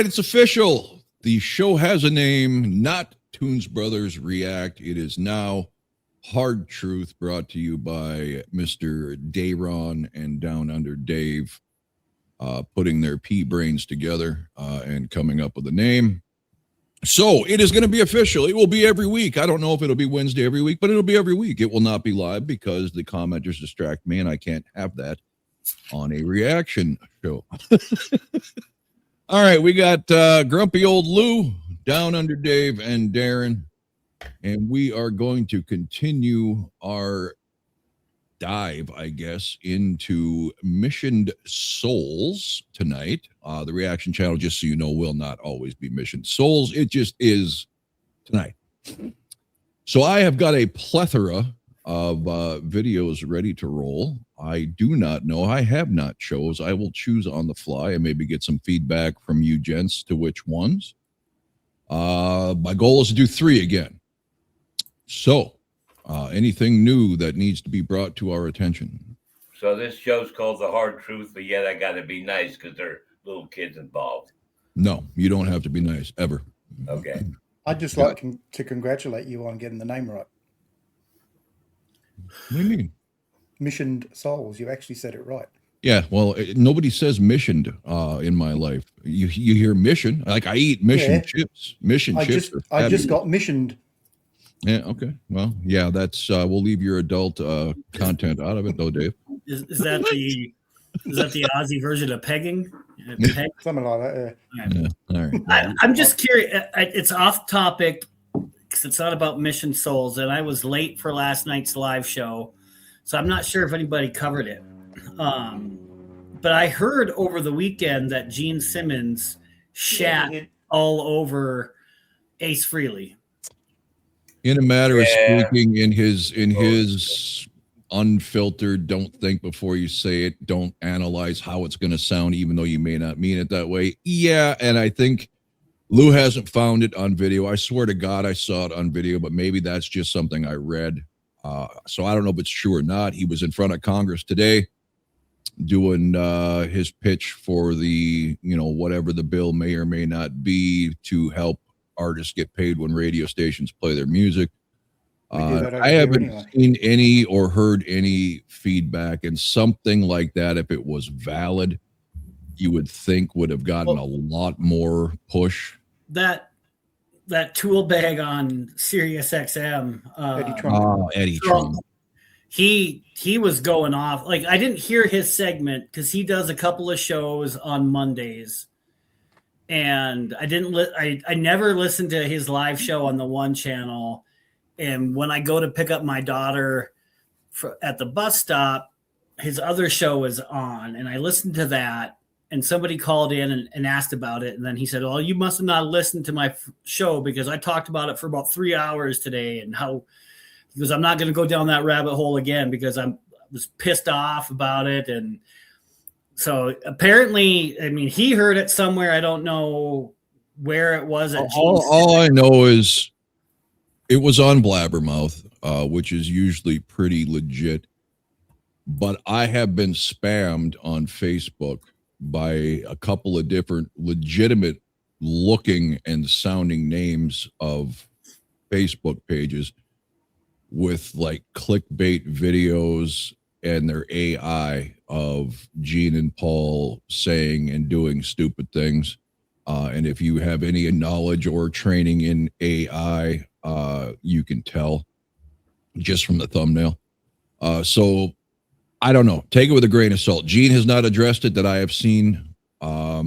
right, it's official. The show has a name, not Toons Brothers React. It is now Hard Truth, brought to you by Mr. Dayron and Down Under Dave, putting their pea brains together and coming up with a name. So it is going to be official. It will be every week. I don't know if it'll be Wednesday every week, but it'll be every week. It will not be live because the commenters distract me, and I can't have that on a reaction show. All right, we got grumpy old Lou, Down Under Dave, and Darren, and we are going to continue our dive, I guess, into Missioned Souls tonight. The reaction channel, just so you know, will not always be Missioned Souls. It just is tonight. So I have got a plethora of videos ready to roll. I do not know. I have not chose. I will choose on the fly and maybe get some feedback from you gents to which ones. My goal is to do 3 again. So anything new that needs to be brought to our attention? So this show's called The Hard Truth, but yet I got to be nice because there are little kids involved. No, you don't have to be nice, ever. Okay. I'd just like to congratulate you on getting the name right. What do you mean? Missioned Souls. You actually said it right. Yeah, well, nobody says missioned in my life. You hear mission, like I eat mission chips. Mission chips. I just got missioned. Yeah, okay. Well, yeah, that's we'll leave your adult content out of it though, Dave. Is that the Aussie version of pegging? Peg? Something like that, yeah. All right. I'm just curious. It's off topic because it's not about Mission Souls, and I was late for last night's live show, so I'm not sure if anybody covered it. But I heard over the weekend that Gene Simmons shat all over Ace Frehley. In a matter of speaking, in his unfiltered, don't think before you say it, don't analyze how it's going to sound, even though you may not mean it that way. Yeah, and I think Lou hasn't found it on video. I swear to God I saw it on video, but maybe that's just something I read. So I don't know if it's true or not. He was in front of Congress today doing his pitch for the, whatever the bill may or may not be to help artists get paid when radio stations play their music. I haven't seen any or heard any feedback, and something like that, if it was valid, you would think would have gotten a lot more push. That tool bag on Sirius XM, Eddie Trump. He was going off. Like, I didn't hear his segment because he does a couple of shows on Mondays. And I never listened to his live show on the one channel. And when I go to pick up my daughter at the bus stop, his other show is on. And I listened to that. And somebody called in and asked about it. And then he said, well, you must have not listened to my show because I talked about it for about 3 hours today. Because I'm not going to go down that rabbit hole again because I was pissed off about it. And so apparently, I mean, he heard it somewhere. I don't know where it was. All I know is it was on Blabbermouth, which is usually pretty legit. But I have been spammed on Facebook by a couple of different legitimate looking and sounding names of Facebook pages with like clickbait videos and their AI of Gene and Paul saying and doing stupid things. And if you have any knowledge or training in AI, you can tell just from the thumbnail. So I don't know. Take it with a grain of salt. Gene has not addressed it that I have seen. Yeah,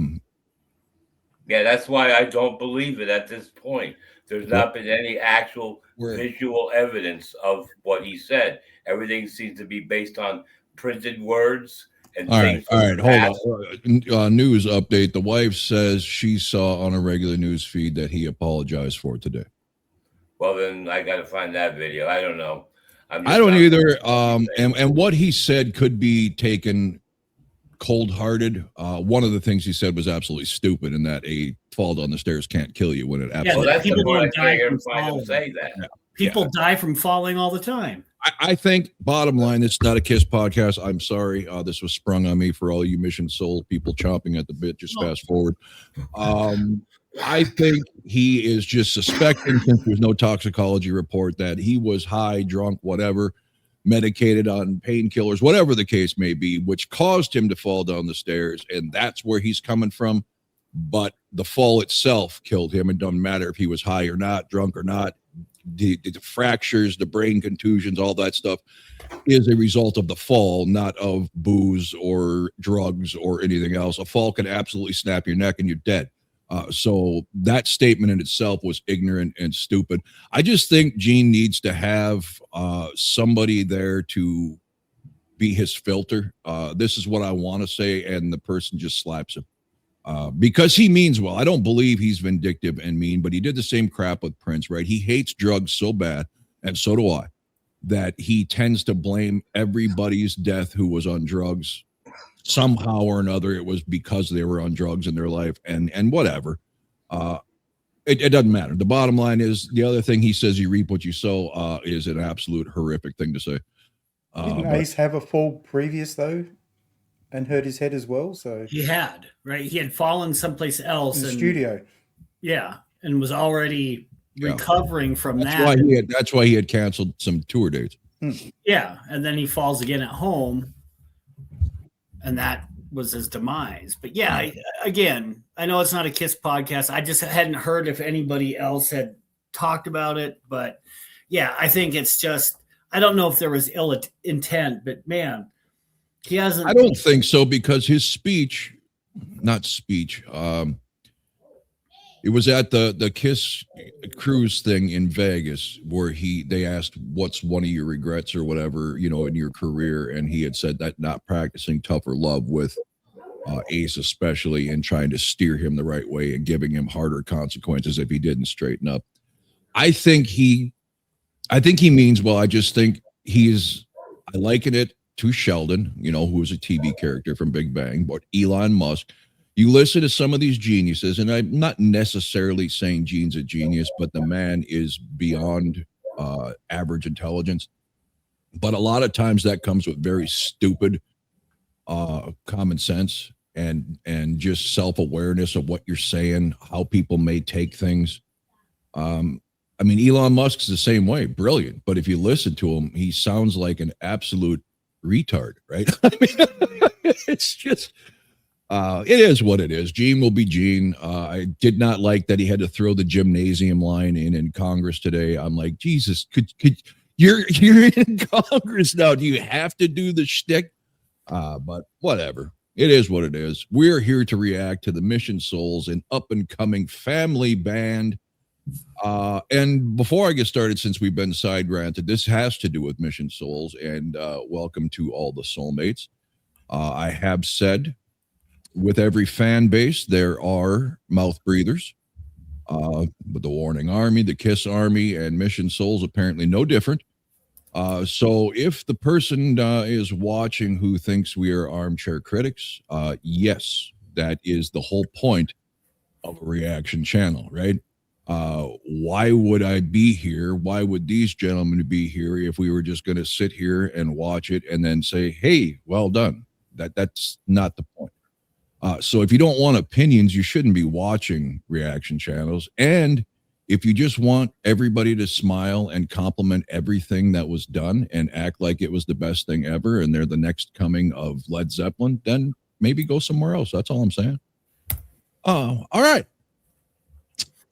that's why I don't believe it at this point. There's not been any actual visual evidence of what he said. Everything seems to be based on printed words and things. All right, hold on. News update. The wife says she saw on a regular news feed that he apologized for today. Well, then I got to find that video. I don't know. I don't either. And what he said could be taken cold-hearted. One of the things he said was absolutely stupid, in that a fall down the stairs can't kill you when it absolutely. Well, that's people don't die from falling. Say that. People die from falling all the time. I think bottom line, it's not a Kiss podcast. I'm sorry. This was sprung on me for all you Mission Soul people chomping at the bit. Just fast forward. I think he is just suspecting, since there's no toxicology report, that he was high, drunk, whatever, medicated on painkillers, whatever the case may be, which caused him to fall down the stairs. And that's where he's coming from. But the fall itself killed him. It doesn't matter if he was high or not, drunk or not. The fractures, the brain contusions, all that stuff is a result of the fall, not of booze or drugs or anything else. A fall can absolutely snap your neck and you're dead. So that statement in itself was ignorant and stupid. I just think Gene needs to have somebody there to be his filter. This is what I want to say, and the person just slaps him. Because he means well. I don't believe he's vindictive and mean, but he did the same crap with Prince, right? He hates drugs so bad, and so do I, that he tends to blame everybody's death who was on drugs somehow or another. It was because they were on drugs in their life, and whatever. It doesn't matter. The bottom line is, the other thing he says, you reap what you sow, is an absolute horrific thing to say. Didn't Ace have a fall previous though, and hurt his head as well? So he had, right? He had fallen someplace else in the studio. Yeah, and was already recovering from that's that. That's why he had canceled some tour dates. Yeah, and then he falls again at home, and that was his demise. But yeah, again, I know it's not a Kiss podcast. I just hadn't heard if anybody else had talked about it. But yeah, I think it's just, I don't know if there was ill intent, but man, he hasn't. I don't think so, because his speech, it was at the Kiss cruise thing in Vegas where they asked, what's one of your regrets or whatever, in your career. And he had said that not practicing tougher love with Ace, especially, and trying to steer him the right way and giving him harder consequences if he didn't straighten up. I think he means well. I just think I liken it to Sheldon, who was a TV character from Big Bang, but Elon Musk. You listen to some of these geniuses, and I'm not necessarily saying Gene's a genius, but the man is beyond average intelligence. But a lot of times that comes with very stupid common sense and just self-awareness of what you're saying, how people may take things. I mean, Elon Musk's the same way, brilliant. But if you listen to him, he sounds like an absolute retard, right? I mean, it's just, it is what it is. Gene will be Gene. I did not like that he had to throw the gymnasium line in Congress today. I'm like, Jesus, could you're in Congress now? Do you have to do the shtick? But whatever. It is what it is. We're here to react to the Mission Souls, an up and coming family band. And before I get started, since we've been side granted, this has to do with Mission Souls, and welcome to all the soulmates. I have said, with every fan base, there are mouth breathers. With the Warning Army, the Kiss Army, and Mission Souls, apparently no different. So if the person is watching who thinks we are armchair critics, yes, that is the whole point of a reaction channel, right? Why would I be here? Why would these gentlemen be here if we were just going to sit here and watch it and then say, hey, well done? That's not the point. So if you don't want opinions, you shouldn't be watching reaction channels. And if you just want everybody to smile and compliment everything that was done and act like it was the best thing ever and they're the next coming of Led Zeppelin, then maybe go somewhere else. That's all I'm saying. All right.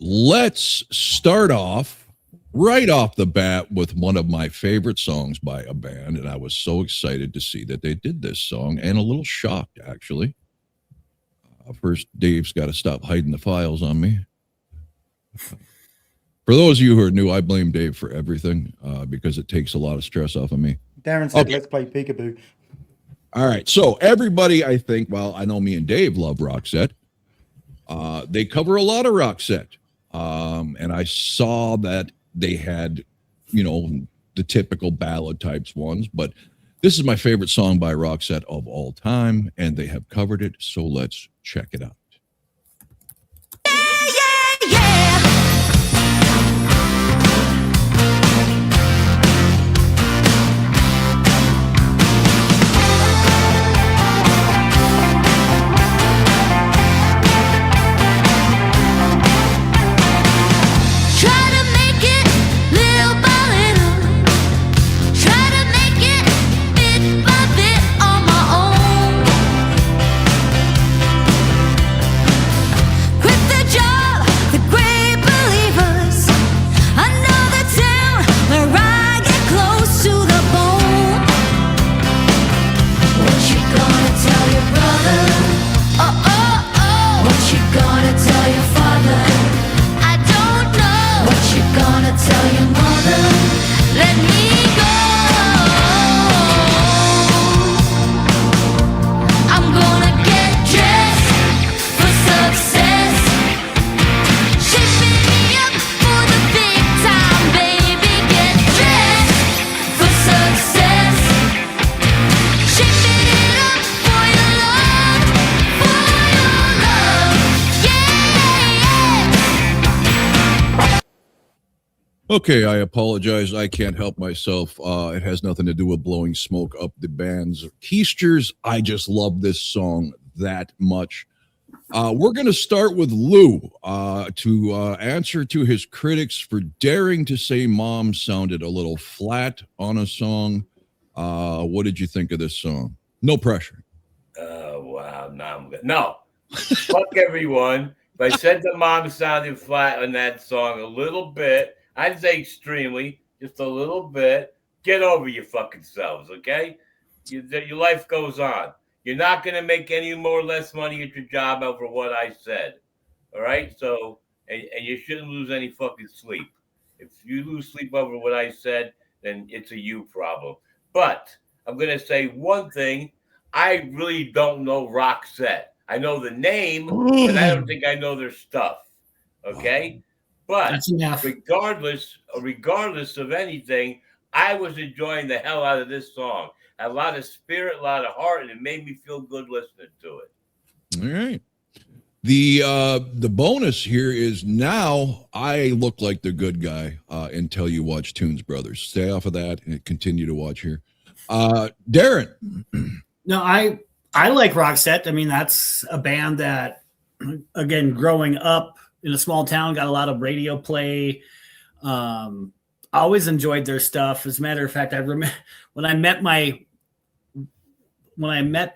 Let's start off right off the bat with one of my favorite songs by a band. And I was so excited to see that they did this song, and a little shocked, actually. First, Dave's got to stop hiding the files on me. For those of you who are new, I blame Dave for everything because it takes a lot of stress off of me. Darren said, let's play peekaboo. All right. So everybody, I think, well, I know me and Dave love Roxette. They cover a lot of Roxette. And I saw that they had, the typical ballad types ones, but this is my favorite song by Roxette of all time, and they have covered it. So let's check it out. Yeah, yeah, yeah. Okay, I apologize. I can't help myself. It has nothing to do with blowing smoke up the band's keisters. I just love this song that much. We're going to start with Lou to answer to his critics for daring to say Mom sounded a little flat on a song. What did you think of this song? No pressure. Oh, wow. Now I'm good. No. Fuck everyone. If I said the Mom sounded flat on that song a little bit, I'd say extremely, just a little bit. Get over your fucking selves, okay? Your life goes on. You're not going to make any more or less money at your job over what I said, all right? So, and you shouldn't lose any fucking sleep. If you lose sleep over what I said, then it's a you problem. But I'm going to say one thing. I really don't know Roxette. I know the name, but I don't think I know their stuff, okay? But regardless of anything, I was enjoying the hell out of this song. Had a lot of spirit, a lot of heart, and it made me feel good listening to it. All right. The bonus here is now I look like the good guy until you watch Tunes Brothers. Stay off of that and continue to watch here. Darren. No, I like Roxette. I mean, that's a band that, again, growing up in a small town, got a lot of radio play. I always enjoyed their stuff. As a matter of fact, I remember when I met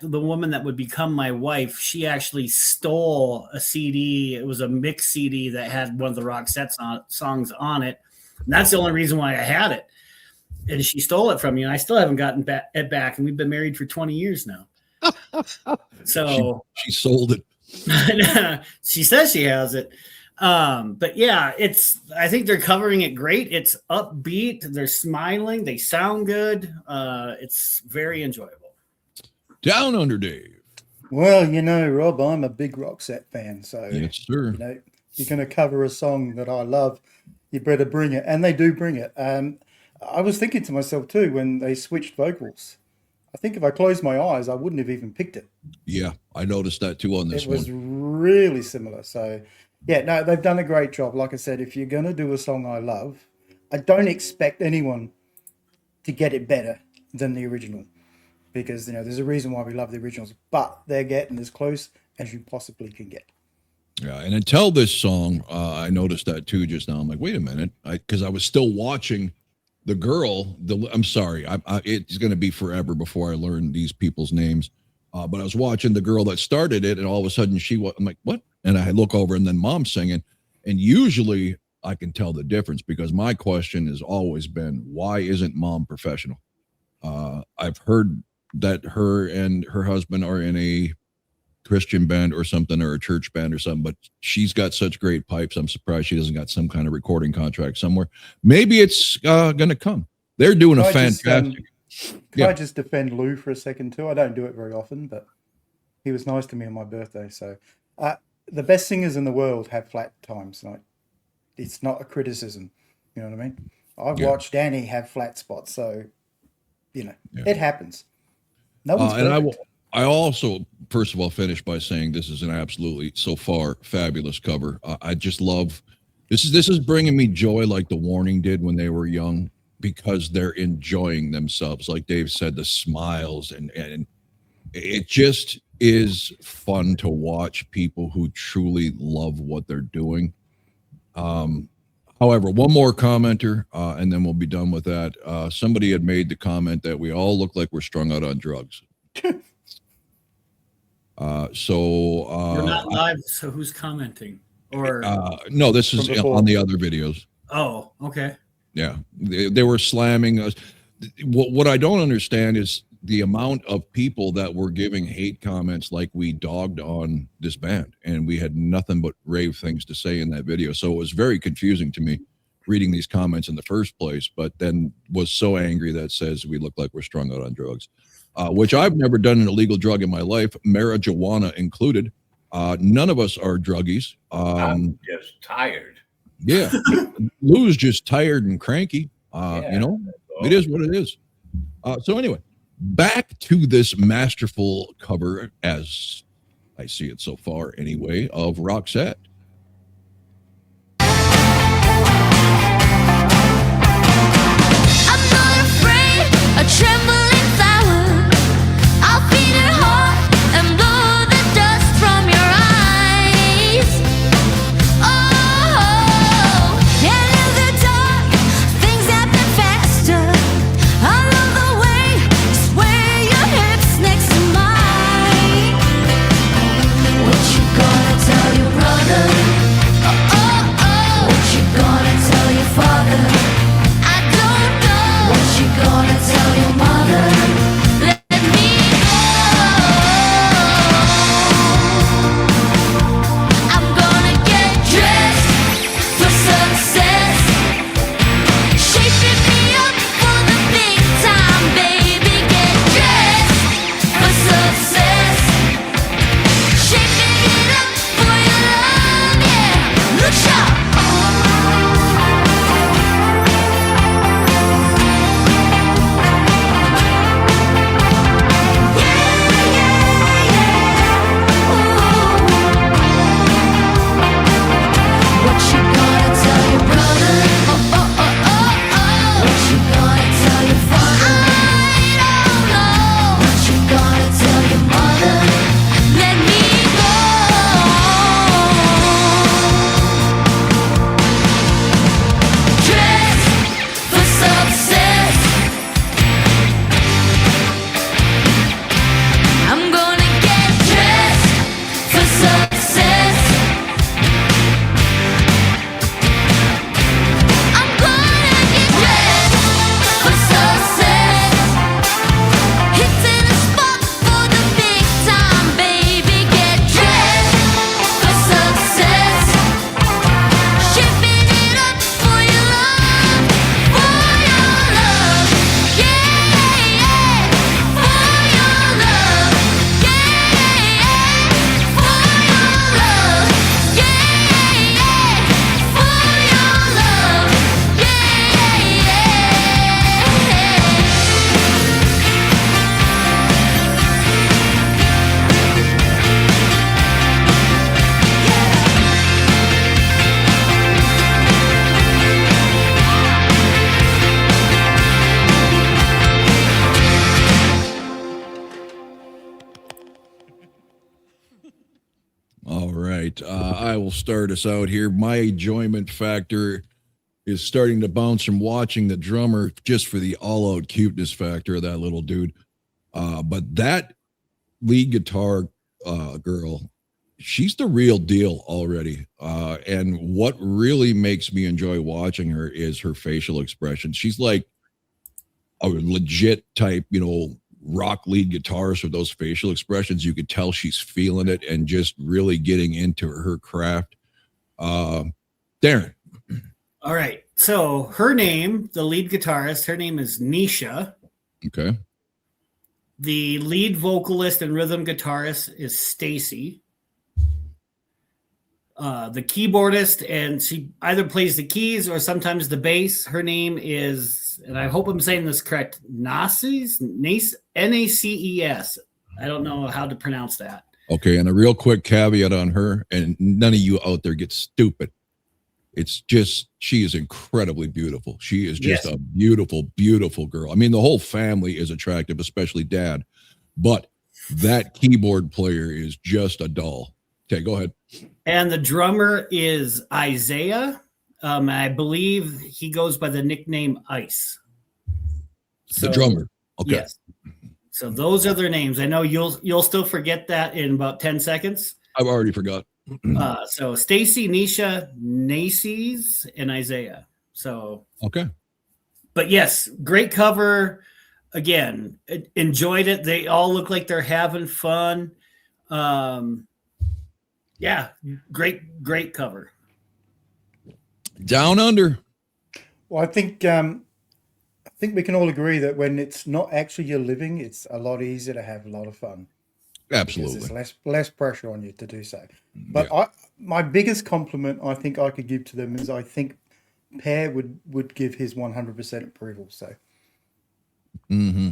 the woman that would become my wife, she actually stole a CD. It was a mix CD that had one of the Roxette songs on it. And that's the only reason why I had it. And she stole it from me, and I still haven't gotten it back. And we've been married for 20 years now. So she sold it. She says she has it. But yeah, I think they're covering it great. It's upbeat. They're smiling. They sound good. It's very enjoyable. Down Under Dave. Well, Rob, I'm a big Roxette fan. So, yes, sir. You're going to cover a song that I love. You better bring it. And they do bring it. I was thinking to myself, too, when they switched vocals. I think if I closed my eyes, I wouldn't have even picked it. Yeah, I noticed that, too, on this one. It was really similar. So, yeah, no, they've done a great job. Like I said, if you're going to do a song I love, I don't expect anyone to get it better than the original. Because, there's a reason why we love the originals. But they're getting as close as you possibly can get. Yeah, and until this song, I noticed that, too, just now. I'm like, wait a minute. Because I was still watching the girl. I'm sorry. It's going to be forever before I learn these people's names. But I was watching the girl that started it, and all of a sudden I'm like, what? And I look over, and then Mom's singing. And usually I can tell the difference because my question has always been, why isn't Mom professional? I've heard that her and her husband are in a Christian band or something, or a church band or something, but she's got such great pipes. I'm surprised she doesn't got some kind of recording contract somewhere. Maybe it's going to come. They're doing a fantastic. Can I just defend Lou for a second too? I don't do it very often, but he was nice to me on my birthday. So the best singers in the world have flat times. Like, it's not a criticism. You know what I mean? I've watched Danny have flat spots. So, it happens. No one's perfect. I also, first of all, finish by saying this is an absolutely, so far, fabulous cover. I just love, this is bringing me joy like The Warning did when they were young, because they're enjoying themselves. Like Dave said, the smiles, and it just is fun to watch people who truly love what they're doing. However, one more commenter, and then we'll be done with that. Somebody had made the comment that we all look like we're strung out on drugs. We're not live, so who's commenting? Or no, this is on the other videos. Oh, okay. Yeah, they were slamming us. What I don't understand is the amount of people that were giving hate comments like we dogged on this band, and we had nothing but rave things to say in that video. So it was very confusing to me reading these comments in the first place, but then was so angry that says we look like we're strung out on drugs. Which I've never done an illegal drug in my life, marijuana included. None of us are druggies. I'm just tired. Yeah. Lou's just tired and cranky. It is what it is. So anyway, back to this masterful cover, as I see it so far anyway, of Roxette. trembling flower. I'll feed her heart and blow the dust from your eyes. Oh, and in the dark, things happen faster. I love the way you sway your hips next to mine. What you gonna tell your brother? Oh, oh, oh. What you gonna tell your father? I don't know. What you gonna tell your mother? Let me go. I'm gonna get dressed for success. Shaping me up for the big time, baby. Get dressed for success. Shaping it up for your love, yeah. Look sharp. What you gonna tell your brother? Oh, oh, oh, oh, oh. What you gonna tell your father? I don't know. What you gonna tell your mother? Let me go. Dress for success. I'm gonna get dressed for success. I'm gonna get dressed for success. Hitting a spot for the big time, baby. Get dressed for success. Shaping it up for your love, yeah, yeah. For your love, yeah, for your love, yeah, for your love, All right. I will start us out here. My enjoyment factor is starting to bounce from watching the drummer just for the all out cuteness factor of that little dude. But that lead guitar girl, she's the real deal already. And what really makes me enjoy watching her is her facial expression. She's like a legit type, rock lead guitarist with those facial expressions. You could tell she's feeling it and just really getting into her craft. Darren. All right. So her name, the lead guitarist, her name is Nisha. Okay. The lead vocalist and rhythm guitarist is Stacy. The keyboardist, and she either plays the keys or sometimes the bass. Her name is, and I hope I'm saying this correct, Naces, Naces. I don't know how to pronounce that. Okay, and a real quick caveat on her, and none of you out there get stupid. It's just, she is incredibly beautiful. She is just a beautiful, beautiful girl. I mean, the whole family is attractive, especially dad. But that keyboard player is just a doll. Okay, go ahead. And the drummer is Isaiah. I believe he goes by the nickname Ice. So, the drummer. Okay. Yes. So those are their names. I know you'll still forget that in about 10 seconds. I've already forgot. So Stacy, Nisha, Naces, and Isaiah. So okay. But yes, great cover. Again, enjoyed it. They all look like they're having fun. Yeah, great cover. Down Under. Well, I think we can all agree that when it's not actually your living, it's a lot easier to have a lot of fun. Absolutely. There's less pressure on you to do so. But my biggest compliment I think I could give to them is I think Pear would give his 100% approval. So. Mm-hmm.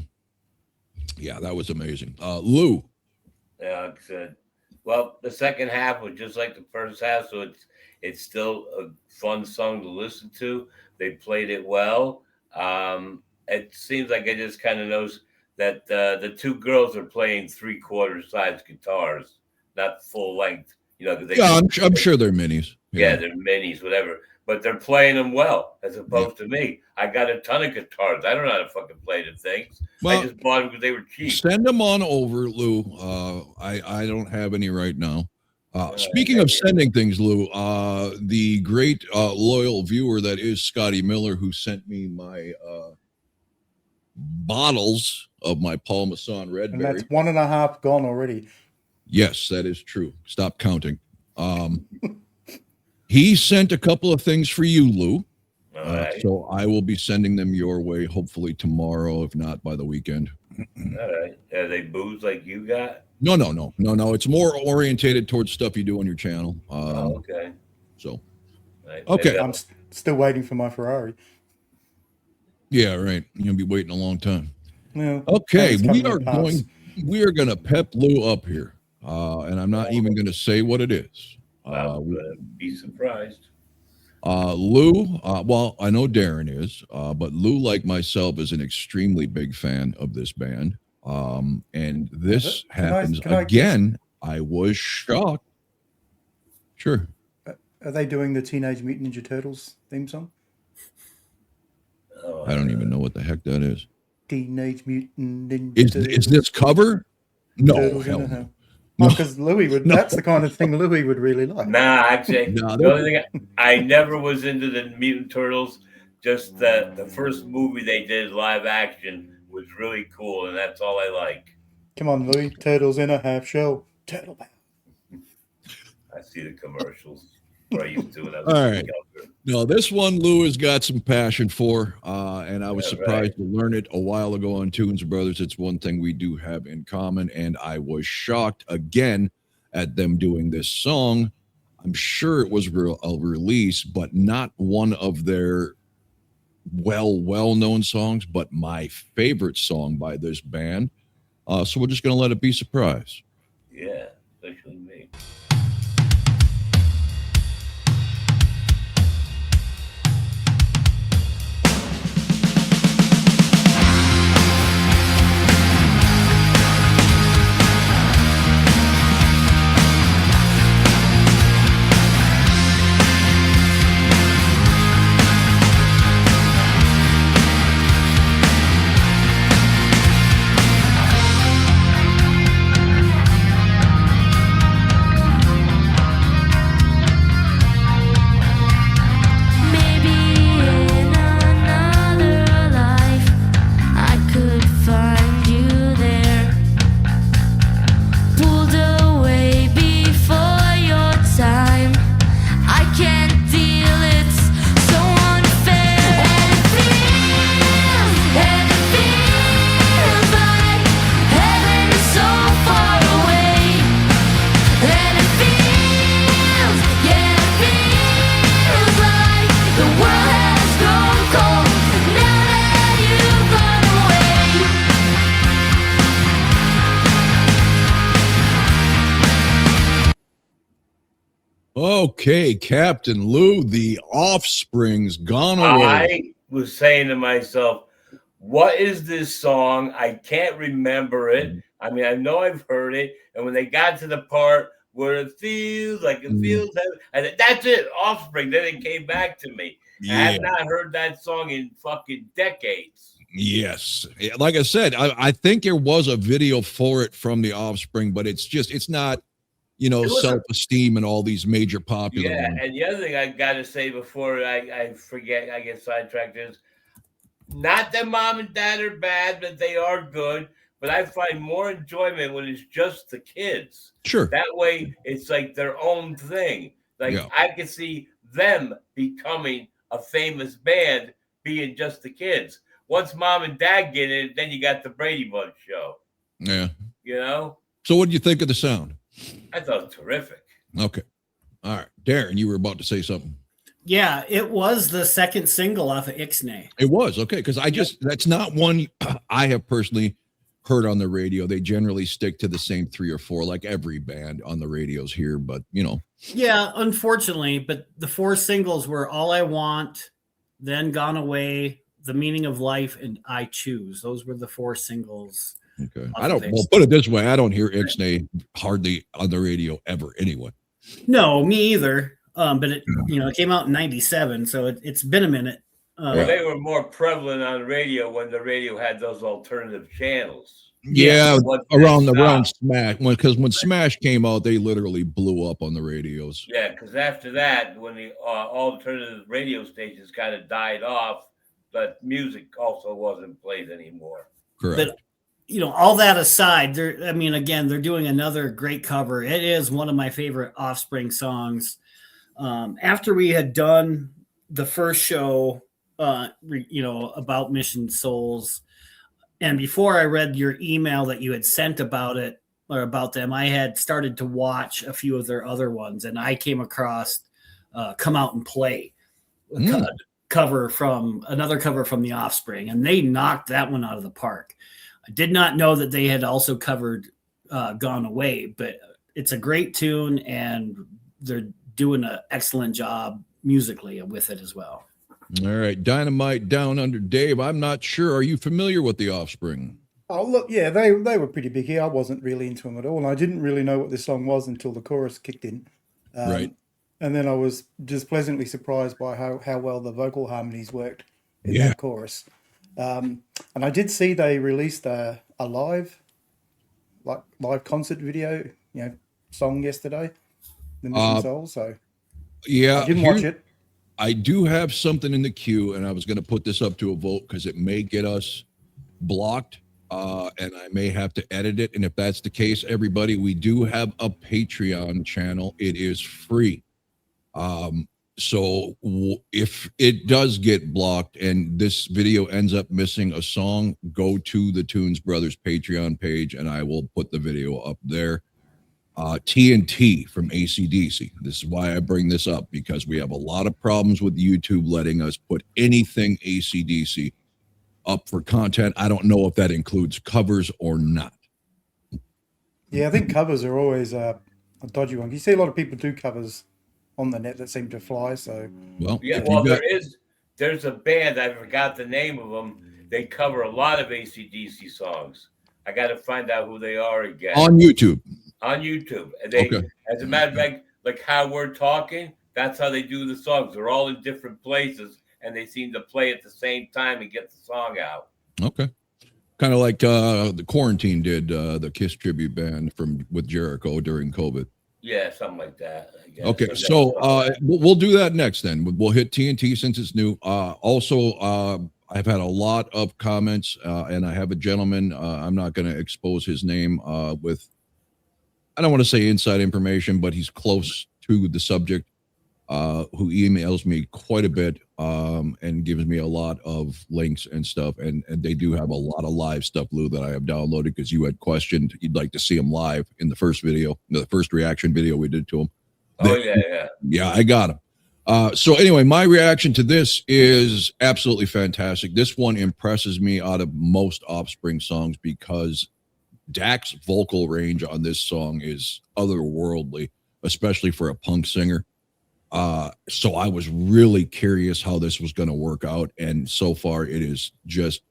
Yeah, that was amazing. Lou. Yeah, good. Well, the second half was just like the first half, so it's still a fun song to listen to. They played it well. it seems like I just kind of knows that the two girls are playing 3/4 size guitars, not full length. You know, 'cause Yeah, I'm sure they're minis. yeah, they're minis, whatever. But they're playing them well, as opposed to me. I got a ton of guitars. I don't know how to fucking play the things. Well, I just bought them because they were cheap. Send them on over, Lou. I don't have any right now. Speaking of sending things, Lou, the great loyal viewer that is Scotty Miller, who sent me my bottles of my Paul Masson Red And Berry. that's 1.5 gone already. Yes, that is true. Stop counting. He sent a couple of things for you, Lou. All right. So I will be sending them your way, hopefully tomorrow, if not by the weekend. All right. Are they booze like you got? No. It's more orientated towards stuff you do on your channel. Okay. So, Right. okay. I'm still waiting for my Ferrari. Yeah, right. You're gonna be waiting a long time. No. Okay, It's coming in parts. we are gonna pep Lou up here, and I'm not even gonna say what it is. Be surprised. Lou, well, I know Darren is, but Lou, like myself, is an extremely big fan of this band. And this happens again. I was shocked. Sure. Are they doing the Teenage Mutant Ninja Turtles theme song? I don't even know what the heck that is. Teenage Mutant Ninja Turtles. Is this cover? No, Turtles hell in a no. Hell. Oh, because Louis would. That's the kind of thing Louis would really like. Nah, actually, No, the only thing I never was into the Mutant Turtles. Just the first movie they did live action was really cool, and that's all I like. Come on, Louis. Turtles in a half shell. Turtle Power. I see the commercials. Or I used to when I was All right. younger. No, this one Lou has got some passion for, and I was surprised to learn it a while ago on Tunes Brothers. It's one thing we do have in common, and I was shocked again at them doing this song. I'm sure it was a release, but not one of their well-known songs, but my favorite song by this band. So we're just going to let it be surprise. Yeah, especially me. Okay, Captain Lou, the Offspring's gone away. I was saying to myself, what is this song? I can't remember it. I mean, I know I've heard it. And when they got to the part where it feels like it feels, I said, that's it, Offspring. Then it came back to me. I have not heard that song in fucking decades. Yes. Like I said, I think there was a video for it from the Offspring, but it's not, self-esteem and all these major popular ones. And the other thing I got to say before I forget, I get sidetracked, is not that mom and dad are bad, but they are good. But I find more enjoyment when it's just the kids. Sure. That way, it's like their own thing. Like I can see them becoming a famous band being just the kids. Once mom and dad get it, then you got the Brady Bunch show. Yeah. So what did you think of the sound? I thought it was terrific. Okay. All right. Darren, you were about to say something. Yeah, it was the second single off of Ixnay. It was. Okay. Because that's not one I have personally heard on the radio. They generally stick to the same 3 or 4, like every band on the radios here, but Yeah, unfortunately, but the 4 singles were All I Want, Then Gone Away, The Meaning of Life, and I Choose. Those were the 4 singles. Okay. Well, put it this way. I don't hear Ixnay hardly on the radio ever anyway. No, me either. But it, it came out in 97, so it's been a minute. Well, they were more prevalent on radio when the radio had those alternative channels. Yeah, around Smash, because when Smash came out, they literally blew up on the radios. Yeah, because after that, when the alternative radio stations kind of died off, but music also wasn't played anymore. Correct. But, all that aside, they're doing another great cover. It is one of my favorite Offspring songs. After we had done the first show, about Mission Souls, and before I read your email that you had sent about it or about them, I had started to watch a few of their other ones, and I came across Come Out and Play, cover from the Offspring, and they knocked that one out of the park. I did not know that they had also covered Gone Away, but it's a great tune, and they're doing an excellent job musically with it as well. All right, Dynamite Down Under Dave. I'm not sure. Are you familiar with the Offspring? Oh, look, yeah, they were pretty big here. I wasn't really into them at all. And I didn't really know what this song was until the chorus kicked in. Right. And then I was just pleasantly surprised by how well the vocal harmonies worked in that chorus. And I did see they released a live concert video, song yesterday, The Mission Soul. So yeah, I didn't watch it. I do have something in the queue, and I was going to put this up to a vote because it may get us blocked, and I may have to edit it. And if that's the case, everybody, we do have a Patreon channel. It is free. So if it does get blocked and this video ends up missing a song, go to the Tunes Brothers Patreon page, and I will put the video up there. TNT from AC/DC. This is why I bring this up, because we have a lot of problems with YouTube letting us put anything AC/DC up for content. I don't know if that includes covers or not. Yeah, I think covers are always a dodgy one. You see a lot of people do covers on the net that seem to fly. So there's a band, I forgot the name of them. They cover a lot of AC/DC songs. I got to find out who they are again. On YouTube. On YouTube. And they, as a matter of fact, like how we're talking, that's how they do the songs. They're all in different places, and they seem to play at the same time and get the song out. Okay. Kind of like the Quarantine did, the Kiss tribute band with Jericho during COVID. Yeah, something like that. I guess. Okay, so we'll do that next then. We'll hit TNT since it's new. Also, I've had a lot of comments, and I have a gentleman, I'm not going to expose his name, with, I don't want to say inside information, but he's close to the subject, who emails me quite a bit and gives me a lot of links and stuff. And they do have a lot of live stuff, Lou, that I have downloaded because you had questioned you'd like to see him live in the first video, the first reaction video we did to him. Yeah, I got him. So anyway, my reaction to this is absolutely fantastic. This one impresses me out of most Offspring songs because Dak's vocal range on this song is otherworldly, especially for a punk singer. So I was really curious how this was going to work out. And so far it is just,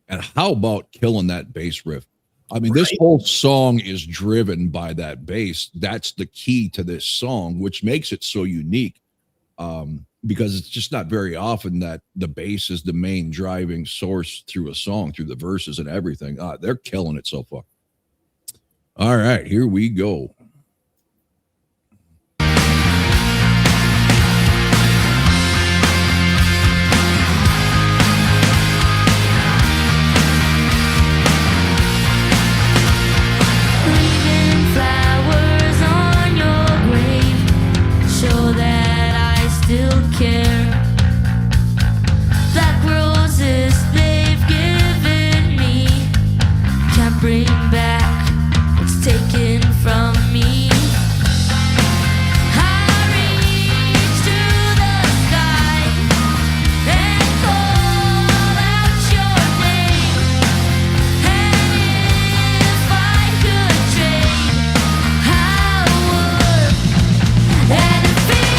and how about killing that bass riff? I mean, this whole song is driven by that bass. That's the key to this song, which makes it so unique. Because it's just not very often that the bass is the main driving source through a song, through the verses and everything. They're killing it so far. All right, here we go. Bring back what's taken from me. And it feels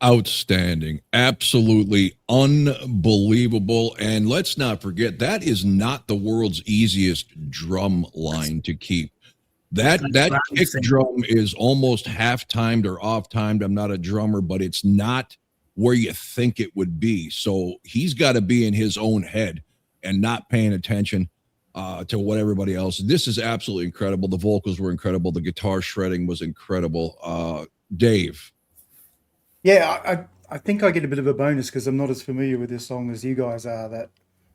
Outstanding. Absolutely unbelievable. And let's not forget, that is not the world's easiest drum line to keep. That kick drum is almost half timed or off timed. I'm not a drummer, but it's not where you think it would be. So he's got to be in his own head and not paying attention to what everybody else. This is absolutely incredible. The vocals were incredible. The guitar shredding was incredible. Dave. Yeah, I think I get a bit of a bonus because I'm not as familiar with this song as you guys are, that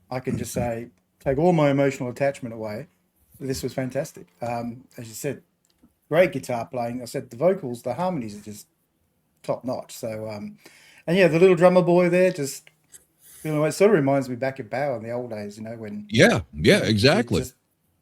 I can just say, take all my emotional attachment away. This was fantastic. As you said, great guitar playing. I said the vocals, the harmonies are just top notch. So, and yeah, the little drummer boy there just, it sort of reminds me back of Bow in the old days, when. Yeah, exactly. Just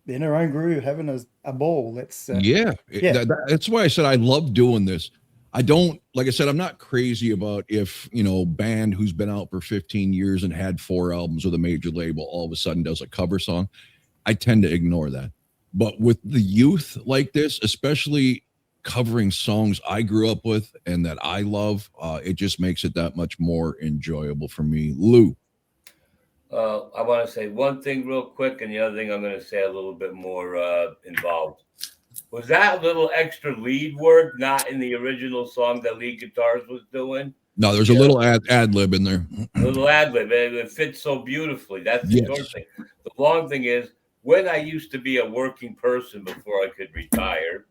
in her own groove, having a ball. That's that's why I said I love doing this. I don't, like I said, I'm not crazy about if, band who's been out for 15 years and had 4 albums with a major label all of a sudden does a cover song. I tend to ignore that. But with the youth like this, especially covering songs I grew up with and that I love, it just makes it that much more enjoyable for me. Lou. I want to say one thing real quick, and the other thing I'm going to say a little bit more involved. Was that little extra lead work not in the original song that lead guitars was doing? No, there's a little ad lib in there. A little ad lib. It fits so beautifully. That's the short thing. The long thing is, when I used to be a working person before I could retire,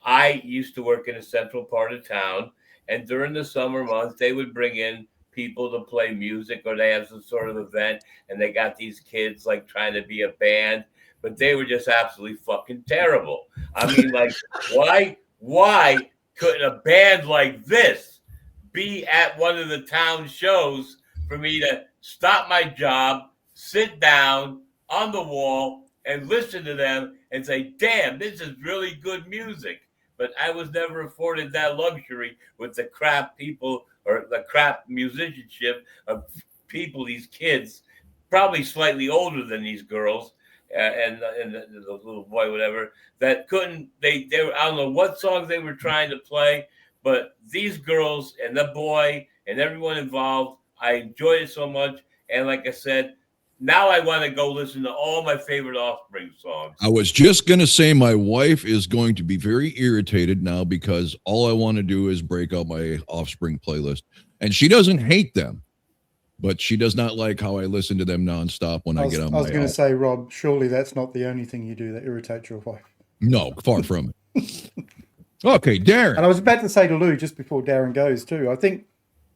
I used to work in a central part of town. And during the summer months, they would bring in people to play music, or they have some sort of event. And they got these kids like trying to be a band. But they were just absolutely fucking terrible. I mean, like, why couldn't a band like this be at one of the town shows for me to stop my job, sit down on the wall and listen to them and say, damn, this is really good music. But I was never afforded that luxury with the crap people or the crap musicianship of people, these kids, probably slightly older than these girls, and the little boy, whatever, that couldn't, they were, I don't know what songs they were trying to play, but these girls and the boy and everyone involved, I enjoyed it so much. And like I said, now I want to go listen to all my favorite Offspring songs. I was just going to say my wife is going to be very irritated now because all I want to do is break out my Offspring playlist. And she doesn't hate them, but she does not like how I listen to them nonstop when I get on my own. I was going to say, Rob, surely that's not the only thing you do that irritates your wife. No, far from it. Okay, Darren. And I was about to say to Lou, just before Darren goes too, I think,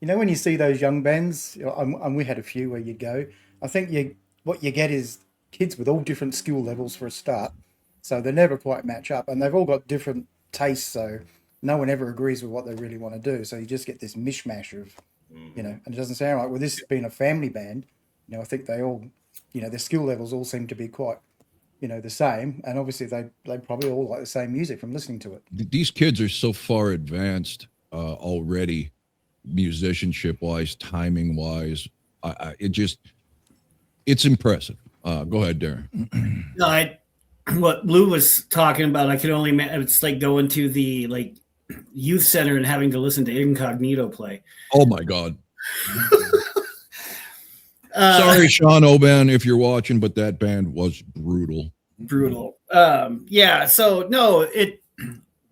when you see those young bands, and we had a few where you'd go, I think what you get is kids with all different skill levels for a start. So they never quite match up, and they've all got different tastes. So no one ever agrees with what they really want to do. So you just get this mishmash of, and it doesn't sound right. Well, this being a family band, I think they all, their skill levels all seem to be quite, the same. And obviously they probably all like the same music from listening to it. These kids are so far advanced already, musicianship wise, timing wise. It's impressive. Go ahead, Darren. No, what Lou was talking about, I could only imagine. It's like going to the youth center and having to listen to Incognito play. Oh my God. Sorry, Sean Oban, if you're watching, but that band was brutal. Yeah. So no,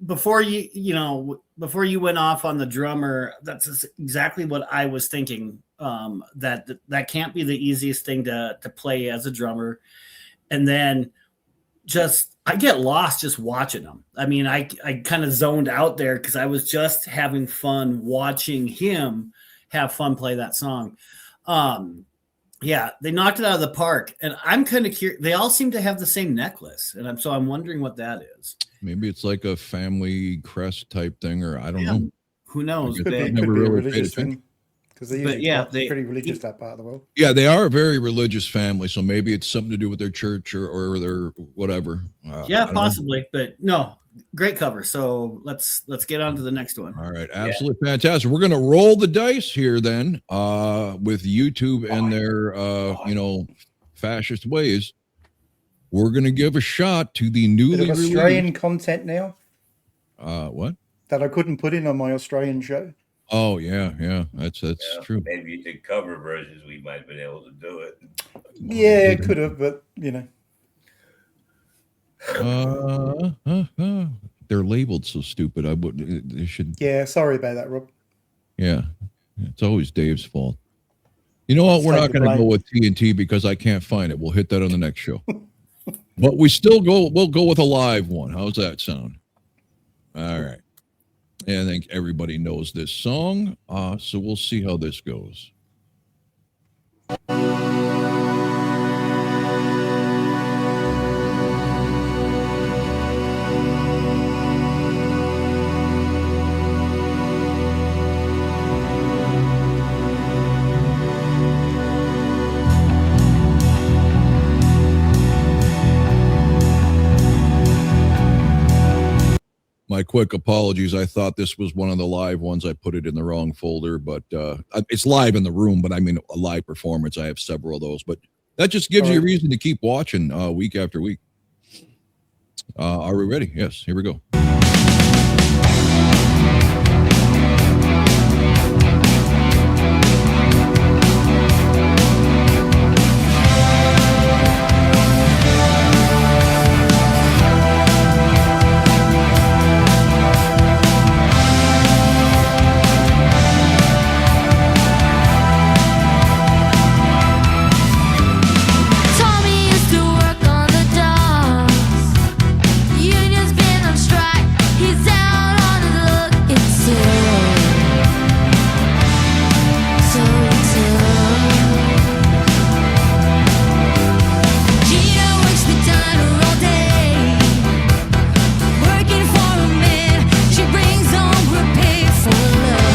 before you went off on the drummer, that's exactly what I was thinking. That can't be the easiest thing to play as a drummer. And then I get lost just watching them. I mean, I kind of zoned out there because I was just having fun watching him have fun play that song. Yeah, they knocked it out of the park, and I'm kind of curious. They all seem to have the same necklace, and I'm wondering what that is. Maybe it's like a family crest type thing, or I don't know. Who knows? Could be a religious thing, because they're pretty religious, that part of the world. Yeah, they are a very religious family, so maybe it's something to do with their church or their whatever. Yeah, possibly, but no. Great cover. So let's get on to the next one. All right, absolutely fantastic. We're gonna roll the dice here then, with YouTube and their fascist ways. We're gonna give a shot to the newly Australian content now. What? That I couldn't put in on my Australian show. Oh yeah, that's true. Maybe if you did cover versions, we might have been able to do it. Yeah, could have, but They're labeled so stupid. I would. They should. Yeah, sorry about that, Rob. Yeah, it's always Dave's fault. You know what? We're Take not the going to go blame. with TNT because I can't find it. We'll hit that on the next show. But we still go. We'll go with a live one. How's that sound? All right. And I think everybody knows this song. So we'll see how this goes. My quick apologies. I thought this was one of the live ones. I put it in the wrong folder, but it's live in the room. But I mean, a live performance. I have several of those, but that just gives you a reason to keep watching week after week. Are we ready? Yes, here we go. Tommy used to work on the docks. Union's been on strike. He's out on the looking so Gina works the diner all day, working for a man. She brings home her pay for love.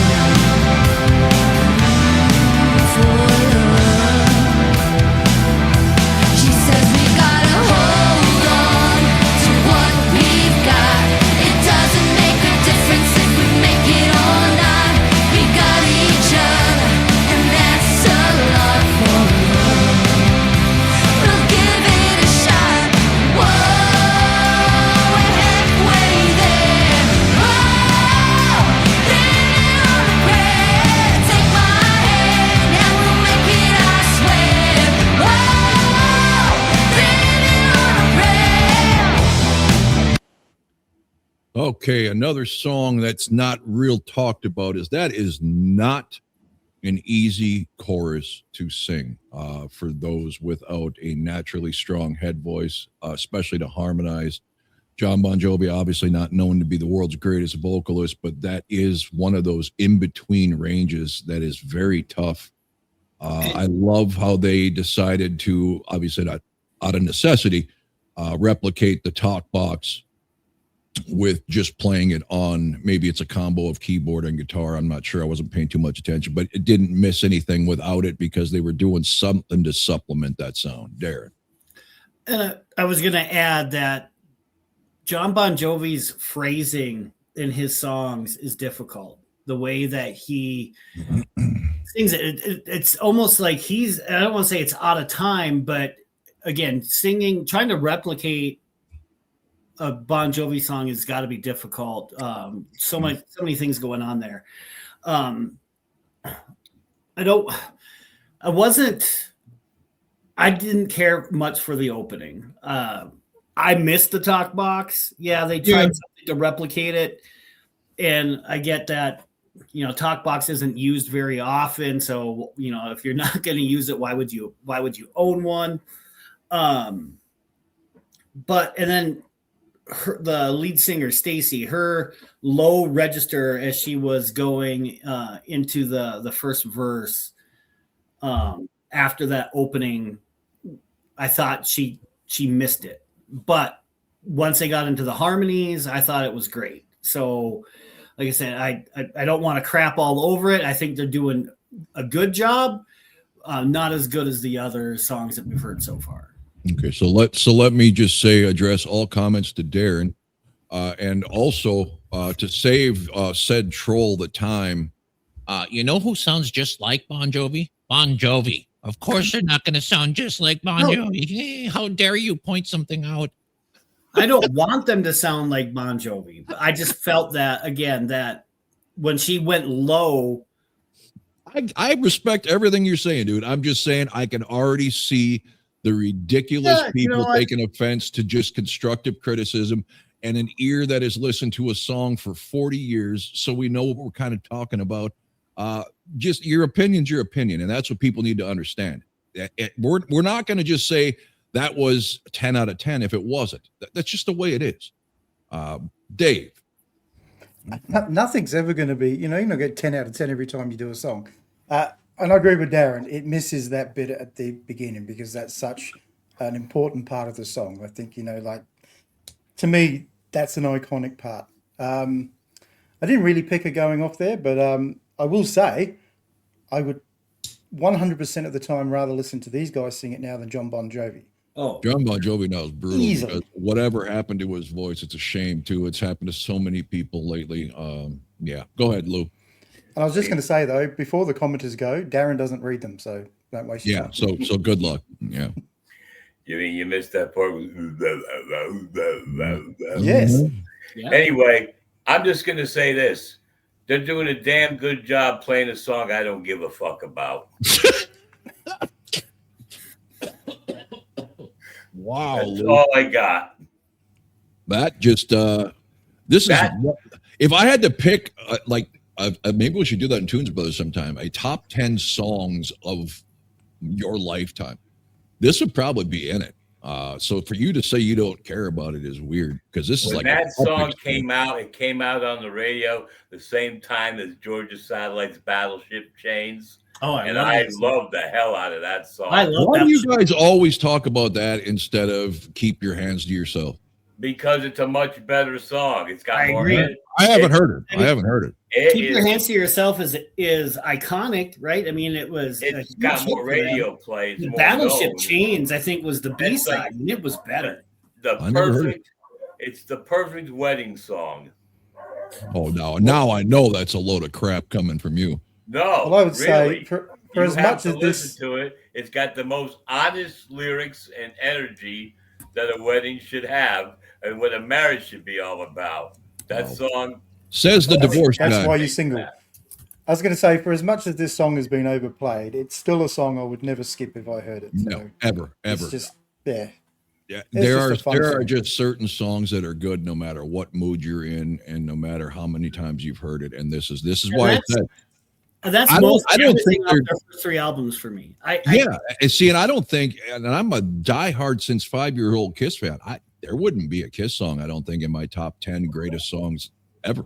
She says we gotta hold on to what we've got. It doesn't make a difference if we make it or not. We got each other, and that's a lot for love. We'll give it a shot. Whoa, we're halfway there. Oh, living on a prayer. Take my hand, and we'll make it, I swear. Whoa, living on a prayer. Okay, another song that's not real talked about is not an easy chorus to sing for those without a naturally strong head voice, especially to harmonize. John Bon Jovi, obviously not known to be the world's greatest vocalist, but that is one of those in-between ranges that is very tough. I love how they decided to, obviously not out of necessity, replicate the talk box with just playing it on, maybe it's a combo of keyboard and guitar. I'm not sure. I wasn't paying too much attention, but it didn't miss anything without it because they were doing something to supplement that sound. Darren. And I was going to add that John Bon Jovi's phrasing in his songs is difficult. The way that he sings it, it's almost like I don't want to say it's out of time, but again, trying to replicate a Bon Jovi song has got to be difficult. So many things going on there. I didn't care much for the opening. I missed the talk box. Yeah, they tried something to replicate it. And I get that, talk box isn't used very often. So, if you're not going to use it, why would you own one? And then the lead singer, Stacy, her low register as she was going into the first verse after that opening, I thought she missed it. But once they got into the harmonies, I thought it was great. So, like I said, I don't want to crap all over it. I think they're doing a good job, not as good as the other songs that we've heard so far. Okay, so let me just address all comments to Darren, and also to save said troll the time. You know who sounds just like Bon Jovi? Bon Jovi. Of course, they're not going to sound just like Bon Jovi. Hey, how dare you point something out? I don't want them to sound like Bon Jovi, but I just felt that again that when she went low. I respect everything you're saying, dude. I'm just saying I can already see the ridiculous people taking offense to just constructive criticism and an ear that has listened to a song for 40 years, so we know what we're kind of talking about. Just your opinion's your opinion, and that's what people need to understand. We're not going to just say that was 10 out of 10 if it wasn't. That's just the way it is. Dave. Nothing's ever going to be, you're not going to get 10 out of 10 every time you do a song. And I agree with Darren. It misses that bit at the beginning because that's such an important part of the song. I think, to me, that's an iconic part. I didn't really pick a going off there, but I will say I would 100% of the time rather listen to these guys sing it now than John Bon Jovi. Oh, John Bon Jovi now is brutal. Easily. Because whatever happened to his voice, it's a shame too. It's happened to so many people lately. Yeah, go ahead, Lou. And I was just going to say though, before the commenters go, Darren doesn't read them, so don't waste your time. So good luck. Yeah. You mean you missed that part? Yes. yeah. Anyway, I'm just going to say this. They're doing a damn good job playing a song I don't give a fuck about. Wow. That's Lou. all I got. That just if I had to pick maybe we should do that in Tunes Brothers sometime, a top 10 songs of your lifetime. This would probably be in it. So for you to say you don't care about it is weird because this is When like that song came out, it came out on the radio the same time as Georgia Satellite's Battleship Chains. Oh, I love the hell out of that song. I love Why that. do you guys always talk about that instead of keep your hands to yourself? Because it's a much better song. It's got I more. agree. I haven't heard it. Keep Your Hands to Yourself is iconic, right? I mean, it's got more radio play. It's The more Battleship known. Chains, I think, was the B It's side, like- and it was better. It's the perfect wedding song. Oh no! Now I know that's a load of crap coming from you. No, Well, I would really. say for You as have much to as listen this, to it. It's got the most honest lyrics and energy that a wedding should have, and what a marriage should be all about. That song. Says the divorce that's guy. why you're single. I was going to say, for as much as this song has been overplayed, it's still a song I would never skip if I heard it. No, So ever. it's just Yeah, It's there just a fun are song. just certain songs that are good no matter what mood you're in and no matter how many times you've heard it. And this is why I said That's I don't- most I don't everything think off they're- their first 3 albums for me. and see, and I don't think, and I'm a diehard since 5-year-old Kiss fan. There wouldn't be a Kiss song, I don't think, in my top 10 greatest songs ever.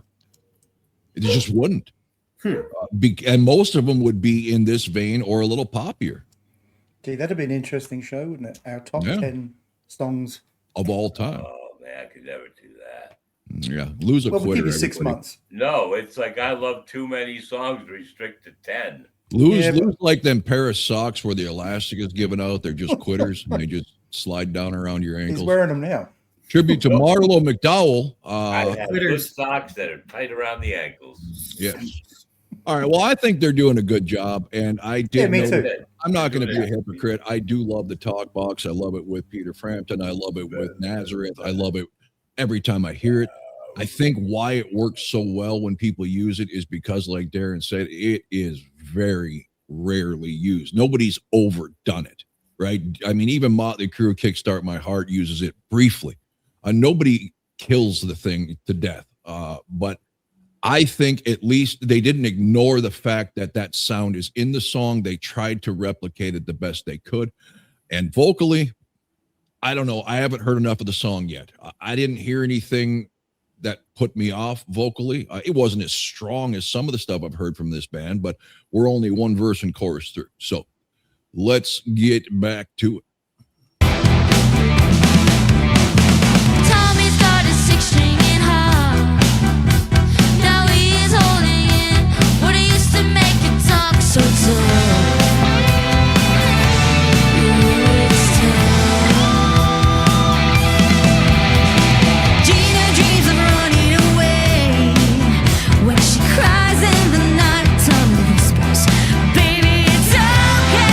It just wouldn't. And most of them would be in this vein or a little poppier gee, that'd be an interesting show, wouldn't it? Our top 10 songs. of all time. Oh man, I could never do that. Yeah, lose a Well, we'll quitter. give you 6 everybody. months. No, it's like I love too many songs. Restrict to 10. Lose Yeah, like them pair of socks where the elastic is given out. They're just quitters and they just slide down around your He's ankles. wearing them now. Tribute to Marlo McDowell. I have good Quitters. socks that are tight around the ankles. Yes. All right. Well, I think they're doing a good job, and I did. Yeah, me know too. that- I'm not going to be a hypocrite. I do love the talk box. I love it with Peter Frampton. I love it with Nazareth. I love it every time I hear it. I think why it works so well when people use it is because, like Darren said, it is very rarely used. Nobody's overdone it, right? I mean, even Motley Crue, Kickstart My Heart uses it briefly. Nobody kills the thing to death, but I think at least they didn't ignore the fact that that sound is in the song. They tried to replicate it the best they could. And vocally, I don't know. I haven't heard enough of the song yet. I didn't hear anything that put me off vocally. It wasn't as strong as some of the stuff I've heard from this band, but we're only one verse and chorus through. So let's get back to it. Tommy started 6-stringing hard. Now he's holding in what he used to make it talk so tough. It's tough. Gina dreams of running away when she cries in the night. Tommy whispers, "Baby, it's okay."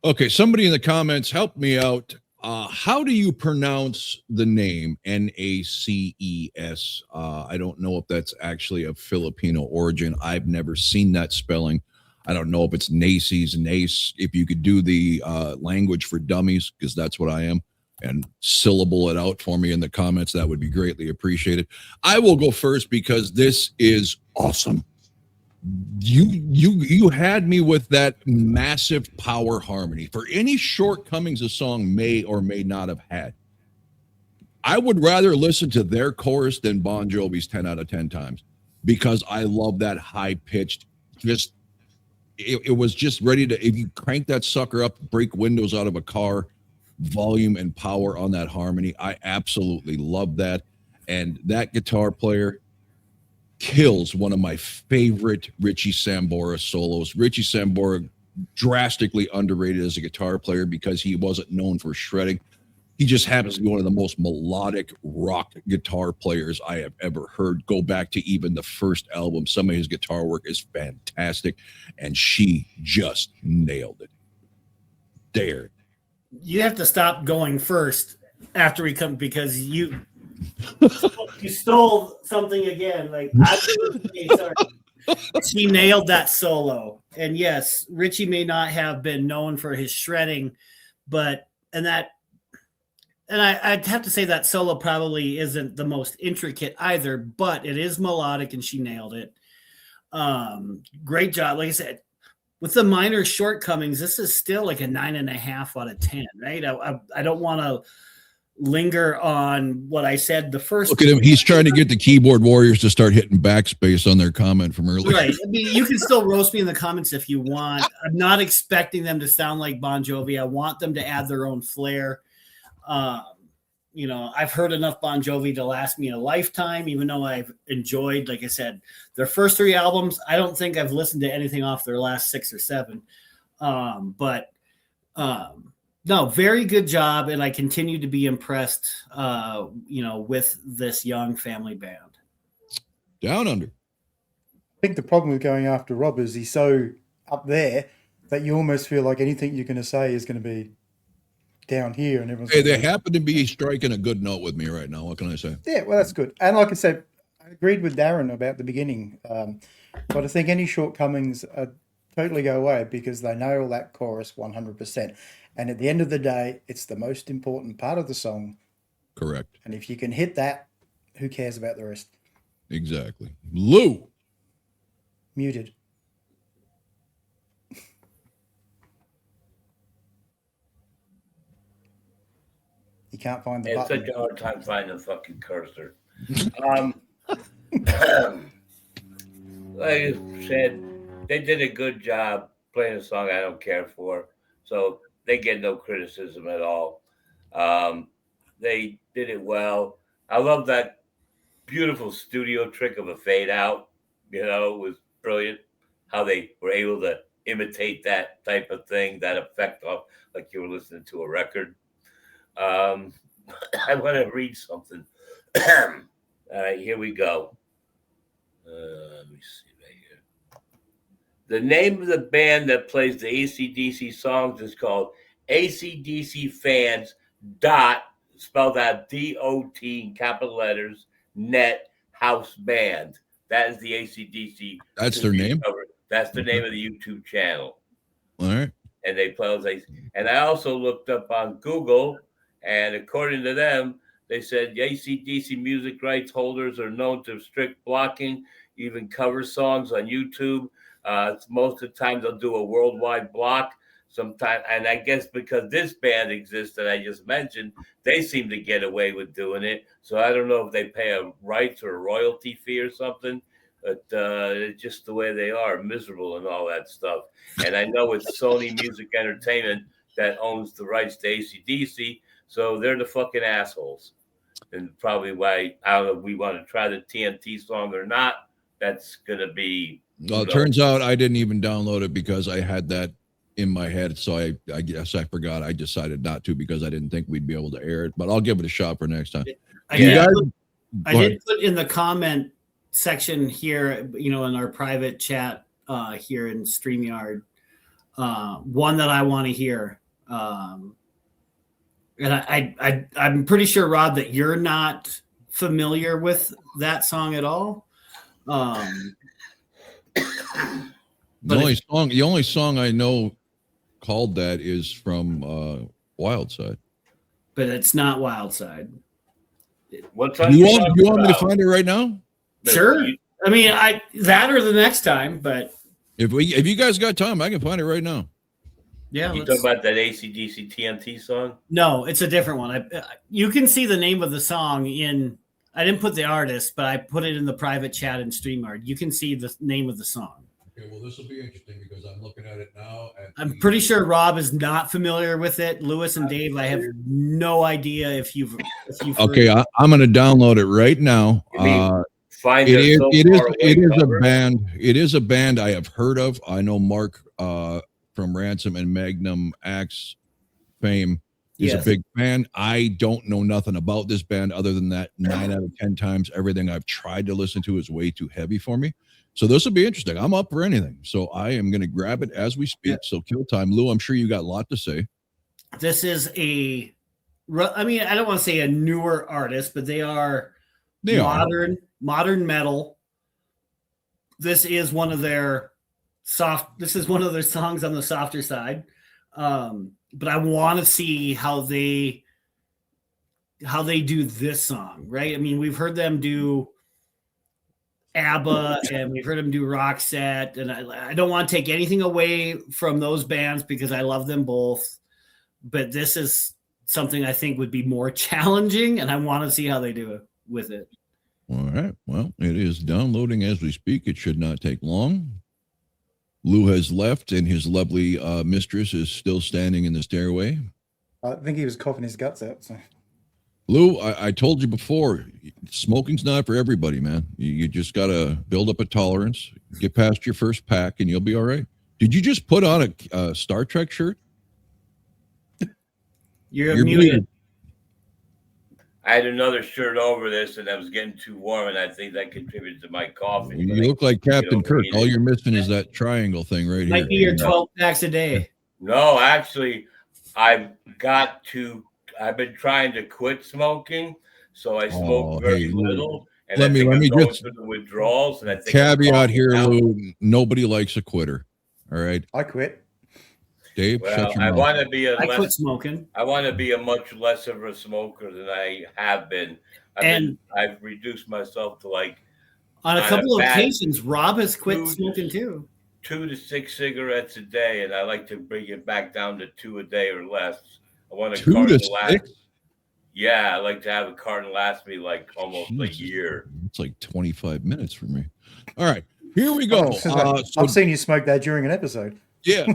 Okay, somebody in the comments, help me out. How do you pronounce the name Naces? I don't know if that's actually of Filipino origin. I've never seen that spelling. I don't know if it's Naces, Nace. If you could do the language for dummies, because that's what I am, and syllable it out for me in the comments, that would be greatly appreciated. I will go first because this is awesome. You had me with that massive power harmony. For any shortcomings a song may or may not have had, I would rather listen to their chorus than Bon Jovi's 10 out of 10 times, because I love that high pitched, just it was just ready to, if you crank that sucker up, break windows out of a car, volume and power on that harmony. I absolutely love that. And that guitar player kills one of my favorite Richie Sambora solos. Richie Sambora, drastically underrated as a guitar player because he wasn't known for shredding. He just happens to be one of the most melodic rock guitar players I have ever heard. Go back to even the first album. Some of his guitar work is fantastic, and she just nailed it. There. You have to stop going first after we come, because you stole something again. Like, sorry. She nailed that solo. And yes, Richie may not have been known for his shredding, but I'd have to say that solo probably isn't the most intricate either, but it is melodic and she nailed it. Great job. Like I said, with the minor shortcomings, this is still like a 9.5 out of 10, right? I don't want to linger on what I said the first. Look at him. He's trying to get the keyboard warriors to start hitting backspace on their comment from earlier. Right. I mean, you can still roast me in the comments if you want. I'm not expecting them to sound like Bon Jovi. I want them to add their own flair. I've heard enough Bon Jovi to last me a lifetime, even though I've enjoyed, like I said, their first 3 albums. I don't think I've listened to anything off their last 6 or 7. No, very good job. And I continue to be impressed, with this young family band. Down Under. I think the problem with going after Rob is he's so up there that you almost feel like anything you're going to say is going to be down here, and everyone's they happen to be striking a good note with me right now. What can I say? Yeah, well, that's good. And like I said, I agreed with Darren about the beginning, but I think any shortcomings totally go away because they nail that chorus 100%. And at the end of the day, it's the most important part of the song. Correct. And if you can hit that, who cares about the rest? Exactly. Lou. Muted. You can't find the button. It's such a hard time finding the fucking cursor. Like I said, they did a good job playing a song I don't care for, so they get no criticism at all. They did it well. I love that beautiful studio trick of a fade out. It was brilliant how they were able to imitate that type of thing, that effect of like you were listening to a record. I want to read something. All right, here we go. Let me see right here. The name of the band that plays the AC/DC songs is called AC/DC Fans dot, spelled out D-O-T in capital letters, net house band. That is the AC/DC. That's their name? Cover. That's the name of the YouTube channel. All right. And they play those. And I also looked up on Google, and according to them, they said AC/DC music rights holders are known to strict blocking, even cover songs on YouTube. Most of the time they'll do a worldwide block. Sometimes, and I guess because this band exists that I just mentioned, they seem to get away with doing it. So I don't know if they pay a rights or a royalty fee or something, but it's just the way they are, miserable and all that stuff. And I know it's Sony Music Entertainment that owns the rights to AC/DC, so they're the fucking assholes. And probably why, I don't know if we want to try the TNT song or not. That's going to be... Well, it turns out I didn't even download it because I had that in my head. So I guess I forgot. I decided not to because I didn't think we'd be able to air it. But I'll give it a shot for next time. I did put in the comment section here, in our private chat here in StreamYard, one that I want to hear. And I'm pretty sure, Rob, that you're not familiar with that song at all. The only song I know called that is from Wild Side. But it's not Wild Side. What Do time you want me to find it right now? Sure. I mean, that or the next time, but If you guys got time, I can find it right now. yeah. You talking about that AC/DC TNT song? No, it's a different one. You can see the name of the song in. I didn't put the artist, but I put it in the private chat in StreamYard. You can see the name of the song. Okay, well, this will be interesting because I'm looking at it now. I'm pretty sure Rob is not familiar with it. Lewis and Dave, I have no idea if you've Okay, I'm going to download it right now. Find It is a cover? band. It is a band I have heard of. I know Mark from Ransom and Magnum Axe fame is a big fan. I don't know nothing about this band other than that 9 out of 10 times everything I've tried to listen to is way too heavy for me. So this will be interesting. I'm up for anything. So I am going to grab it as we speak. Yeah. So kill time. Lou, I'm sure you got a lot to say. This is I don't want to say a newer artist, but they are modern metal. This is one of their songs on the softer side. But I want to see how they do this song, right? I mean, we've heard them do ABBA and we've heard them do Roxette, and I don't want to take anything away from those bands because I love them both, but this is something I think would be more challenging, and I want to see how they do it with it. All right. Well, it is downloading as we speak. It should not take long. Lou has left, and his lovely mistress is still standing in the stairway. I think he was coughing his guts out. So. Lou, I told you before, smoking's not for everybody, man. You just got to build up a tolerance, get past your first pack, and you'll be all right. Did you just put on a Star Trek shirt? You're muted. I had another shirt over this, and I was getting too warm, and I think that contributed to my coughing. You look like Captain Kirk. All you're missing is that triangle thing right here. Might be your 12 packs a day. No, actually, I've been trying to quit smoking, so I smoke very little. And let me just through the withdrawals, and I think caveat here, Lou. Nobody likes a quitter. All right, I quit. Dave, well, I want to be quit smoking. I want to be a much less of a smoker than I have been. I've reduced myself to on a couple of occasions. Rob has quit smoking too. 2 to 6 cigarettes a day, and I like to bring it back down to 2 a day or less. I want a carton to last. Yeah, I like to have a carton last me almost a year. It's like 25 minutes for me. All right, here we go. I've seen you smoke that during an episode. Yeah.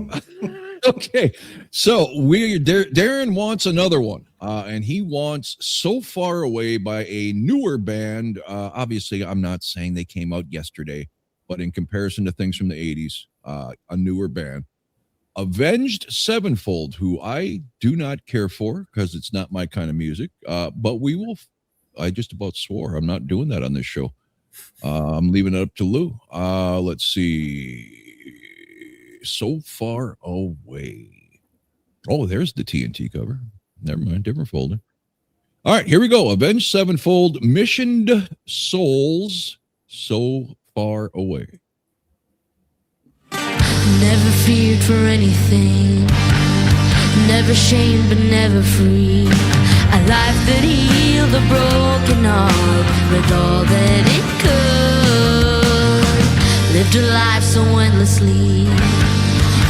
Okay, so Darren wants another one, and he wants So Far Away by a newer band. Obviously, I'm not saying they came out yesterday, but in comparison to things from the 80s, a newer band. Avenged Sevenfold, who I do not care for because it's not my kind of music, but I just about swore I'm not doing that on this show. I'm leaving it up to Lou. Let's see. So Far Away. Oh, there's the TNT cover. Never mind, different folder. All right, here we go. Avenged Sevenfold, Missioned Souls, So Far Away. Never feared for anything, never shamed but never free. A life that healed a broken heart with all that it could. Lived a life so endlessly,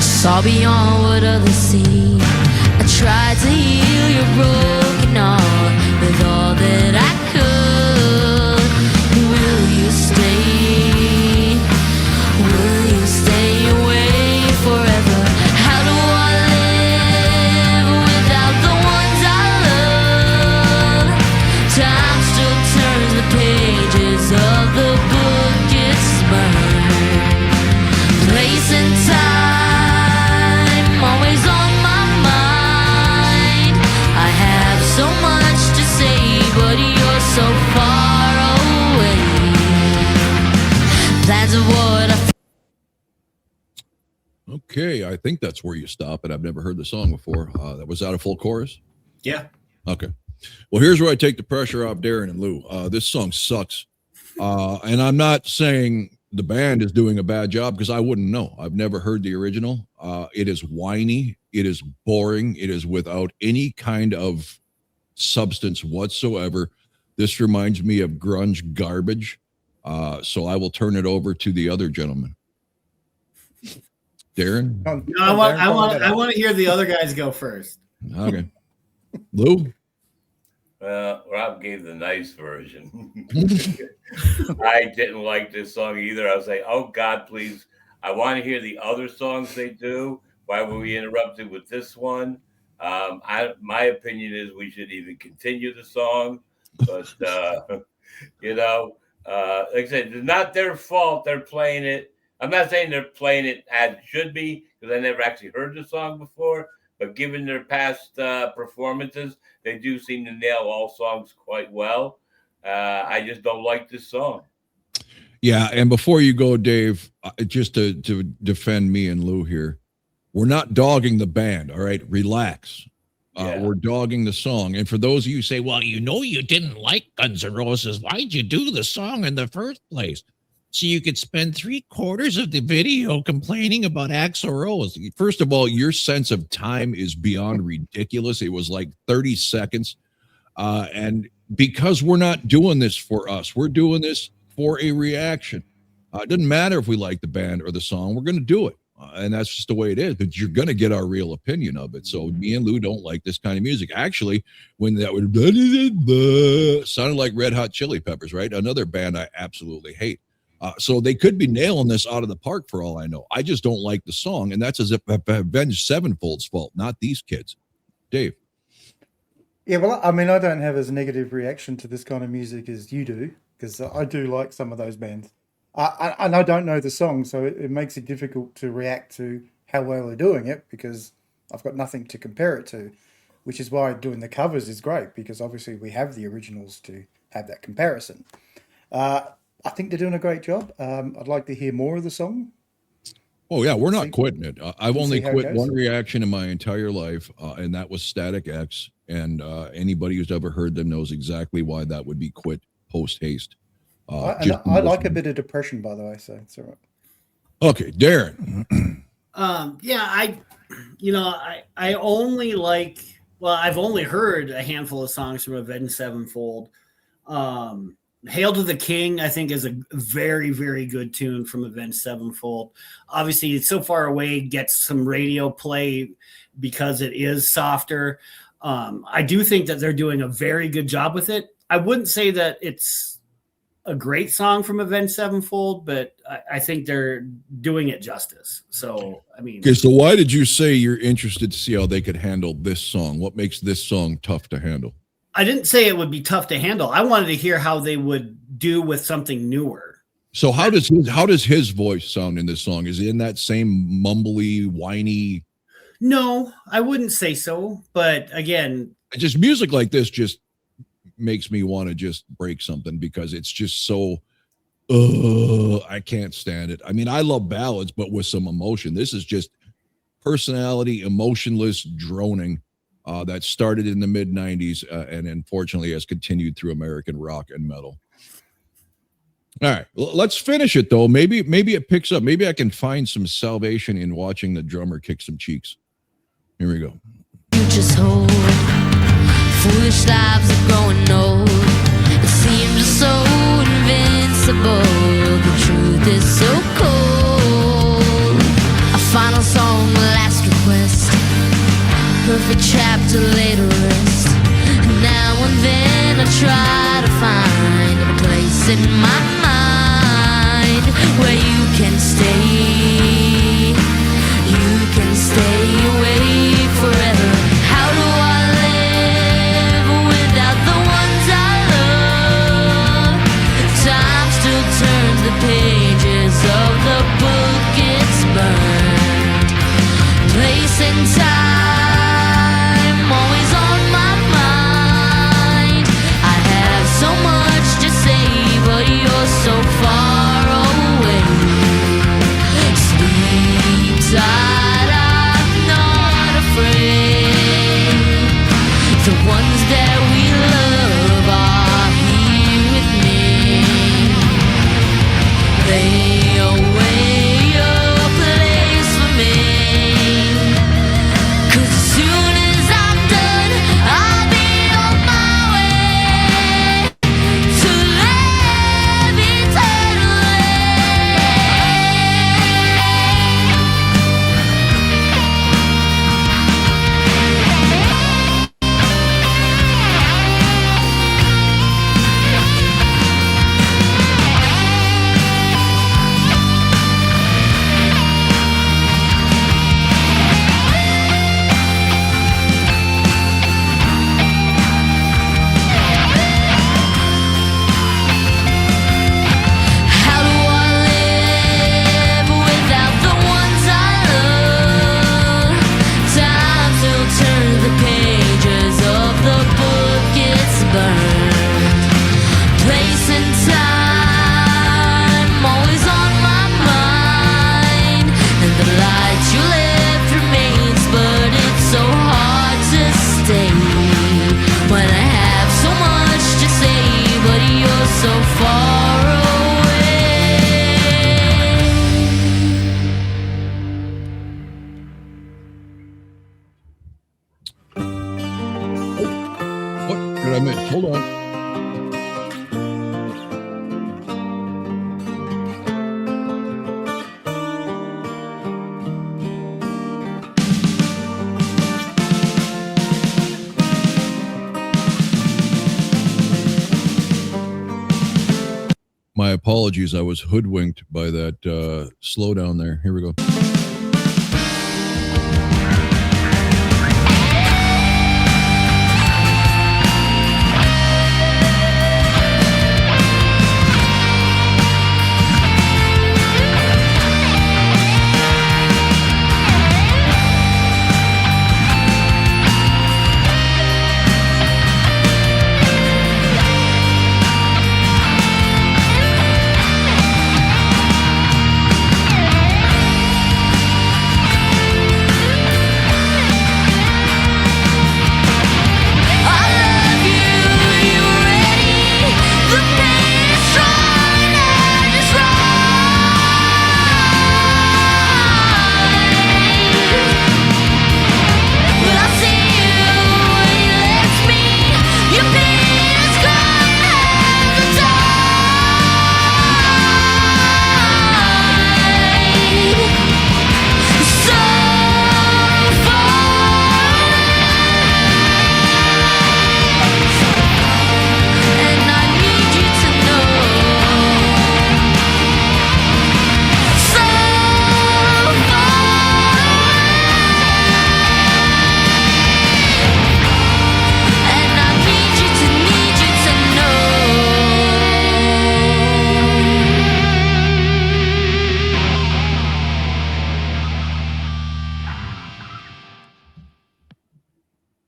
saw beyond what others see. I tried to heal your broken heart with all that I could. Will you stay? Will you stay away forever? How do I live without the ones I love? Time still turns the pages of the book it's burned. Place and time always on my mind. I have so much Okay, I think that's where you stop it. I've never heard the song before. That was that a full chorus? Yeah. Okay. Well, here's where I take the pressure off Darren and Lou. This song sucks. And I'm not saying the band is doing a bad job because I wouldn't know. I've never heard the original. It is whiny. It is boring. It is without any kind of substance whatsoever. This reminds me of grunge garbage. So I will turn it over to the other gentleman. Darren? No, I want to hear the other guys go first. Okay. Lou? Rob gave the nice version. I didn't like this song either. I was like, oh God, please. I want to hear the other songs they do. Why were we interrupted with this one? My opinion is we should even continue the song. But, like I said, it's not their fault they're playing it. I'm not saying they're playing it as it should be because I never actually heard the song before. But given their past performances, they do seem to nail all songs quite well. I just don't like this song. Yeah, and before you go, Dave, just to defend me and Lou here, we're not dogging the band, all right? Relax. We're dogging the song. And for those of you who say, well, you didn't like Guns N' Roses, why'd you do the song in the first place? So you could spend 3/4 of the video complaining about Axl Rose. First of all, your sense of time is beyond ridiculous. It was like 30 seconds. And because we're not doing this for us, we're doing this for a reaction. It doesn't matter if we like the band or the song, we're going to do it. And that's just the way it is, but you're going to get our real opinion of it. So me and Lou don't like this kind of music. Actually, when that would sounded like Red Hot Chili Peppers, right? Another band I absolutely hate. So they could be nailing this out of the park for all I know. I just don't like the song, and that's as if Avenged Sevenfold's fault, not these kids. Dave. Yeah, well, I mean, I don't have as negative reaction to this kind of music as you do, because I do like some of those bands. And I don't know the song, so it makes it difficult to react to how well they're doing it, because I've got nothing to compare it to, which is why doing the covers is great, because obviously we have the originals to have that comparison. I think they're doing a great job. I'd like to hear more of the song. Oh, yeah, we're not quitting it. I've only quit one goes. reaction in my entire life, and that was Static X. And anybody who's ever heard them knows exactly why that would be quit post-haste. I like a bit of depression, by the way, so it's all right. Okay, Darren. I only like, well, I've only heard a handful of songs from Avenged Sevenfold. Hail to the King, I think, is a very, very good tune from Avenged Sevenfold. Obviously, it's So Far Away gets some radio play because it is softer. I do think that they're doing a very good job with it. I wouldn't say that it's a great song from Avenged Sevenfold, but I think they're doing it justice. So, I mean. Okay, so why did you say you're interested to see how they could handle this song? What makes this song tough to handle? I didn't say it would be tough to handle. I wanted to hear how they would do with something newer. So how does his voice sound in this song? Is it in that same mumbly, whiny? No, I wouldn't say so. But again, just music like this just makes me want to just break something because it's just so I can't stand it. I mean, I love ballads, but with some emotion. This is just personality, emotionless droning that started in the mid 90s and unfortunately has continued through American rock and metal. All right, let's finish it though. Maybe it picks up. Maybe I can find some salvation in watching the drummer kick some cheeks. Here we go. You just hold foolish lives are growing old. It seems so invincible. The truth is so cold. A final song, last request. Perfect chapter laid to rest. And now and then I try to find a place in my mind where you can stay. You can stay away forever. How do I live without the ones I love? Time still turns the pages of the book it's burned. Place and time always on my mind. I have so much to say, but you're so far away. on. My apologies. I was hoodwinked by that slowdown there. Here we go.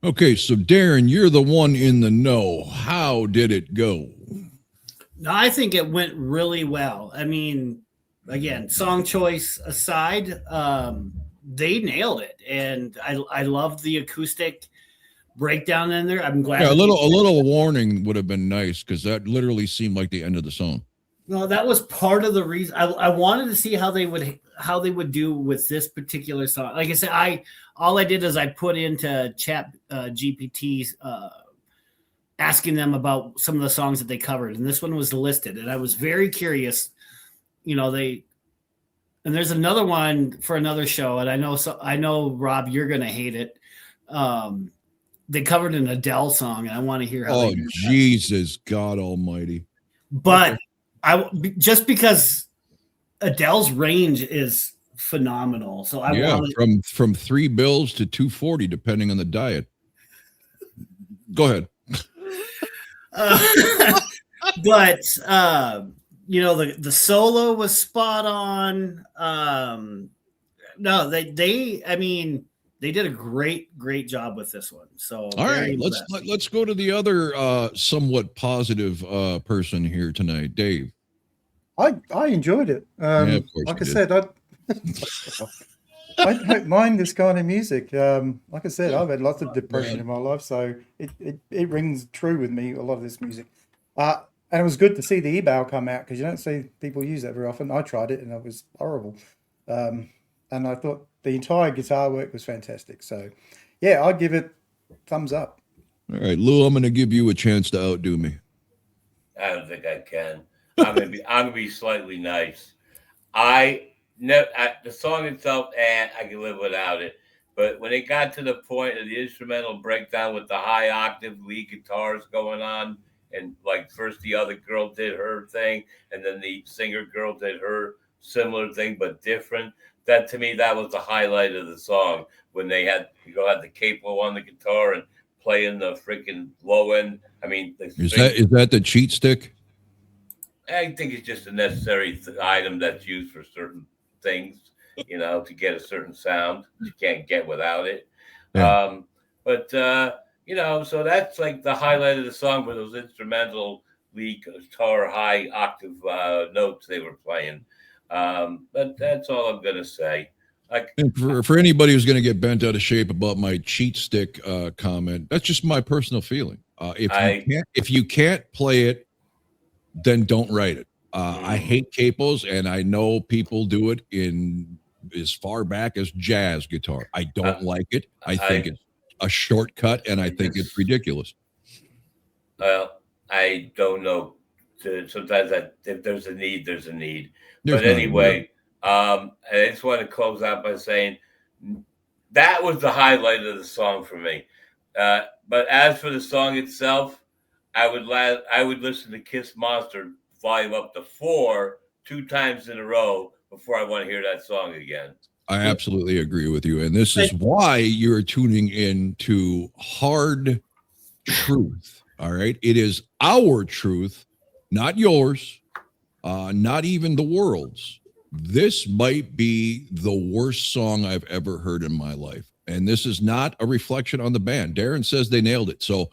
Okay, so Darren, you're the one in the know. How did it go? No, I think it went really well. I mean, again, song choice aside, they nailed it, and I love the acoustic breakdown in there. I'm glad. Yeah, a little warning would have been nice because that literally seemed like the end of the song. No, that was part of the reason I wanted to see how they would do with this particular song. Like I said, all I did is I put into Chat GPT asking them about some of the songs that they covered, and this one was listed, and I was very curious. You know, and there's another one for another show, and I know Rob, you're gonna hate it. They covered an Adele song, and I want to hear how. Oh, Jesus, God Almighty! But just because Adele's range is phenomenal, so I wanted from $3 bills to 240 depending on the diet. Go ahead. But you know, the solo was spot on. No, they did a great job with this one. So all right, let's go to the other somewhat positive person here tonight, Dave. I enjoyed it. Of course like I you did. said, I don't mind this kind of music. Like I said, I've had lots of depression in my life, so it rings true with me, a lot of this music. And it was good to see the e-bow come out because you don't see people use that very often. I tried it and it was horrible. And I thought the entire guitar work was fantastic. So, yeah, I'd give it thumbs up. All right, Lou, I'm going to give you a chance to outdo me. I don't think I can. I'm gonna be slightly nice. The song itself, I can live without it. But when it got to the point of the instrumental breakdown with the high octave lead guitars going on, and like first the other girl did her thing, and then the singer girl did her similar thing but different. That to me, that was the highlight of the song when they had the capo on the guitar and playing the freaking low end. I mean, is that the cheat stick? I think it's just a necessary item that's used for certain things, you know, to get a certain sound. You can't get without it. Yeah. You know, so that's like the highlight of the song with those instrumental lead guitar high octave notes they were playing. But that's all I'm going to say. And for anybody who's going to get bent out of shape about my cheat stick comment, that's just my personal feeling. If you can't play it, then don't write it. I hate capos, and I know people do it in as far back as jazz guitar. I don't like it. I think it's a shortcut, and I think it's ridiculous. I don't know. Sometimes if there's a need, there's a need. There's But not a anyway, I just want to close out by saying that was the highlight of the song for me. But as for the song itself, I would listen to Kiss Monster volume up to 4 2 times in a row before I want to hear that song again. I absolutely agree with you. And this is why you're tuning in to Hard Truth. All right. It is our truth, not yours, not even the world's. This might be the worst song I've ever heard in my life. And this is not a reflection on the band. Darren says they nailed it. So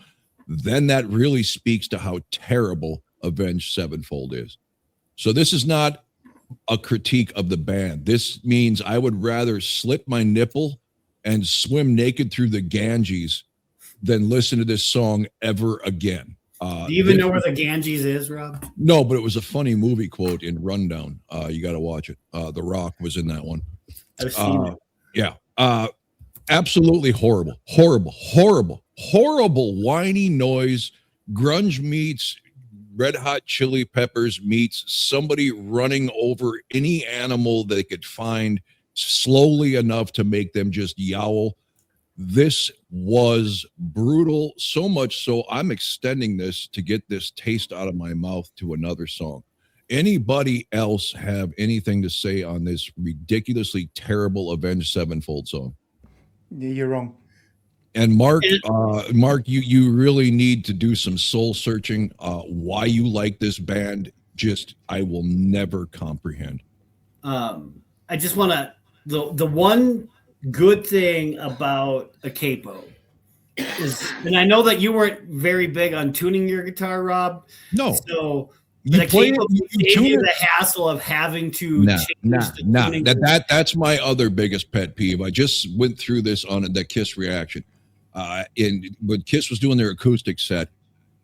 then that really speaks to how terrible Avenged Sevenfold is. So this is not a critique of the band. This means I would rather slit my nipple and swim naked through the Ganges than listen to this song ever again. Do you even know where the Ganges is, Rob? No, but it was a funny movie quote in Rundown. You got to watch it. The Rock was in that one. I've seen it. Yeah. Absolutely horrible, horrible whiny noise. Grunge meets Red Hot Chili Peppers meets somebody running over any animal they could find slowly enough to make them just yowl. This was brutal, so much so I'm extending this to get this taste out of my mouth to another song. Anybody else have anything to say on this ridiculously terrible Avenged Sevenfold song? Yeah, you're wrong. And Mark, you really need to do some soul searching. Why you like this band? I will never comprehend. I just want to the one good thing about a capo is, and I know that you weren't very big on tuning your guitar, Rob. No. So You the play capo it, you gave tune you it. the hassle of having to change the tuning. That's my other biggest pet peeve. I just went through this on the Kiss reaction. When Kiss was doing their acoustic set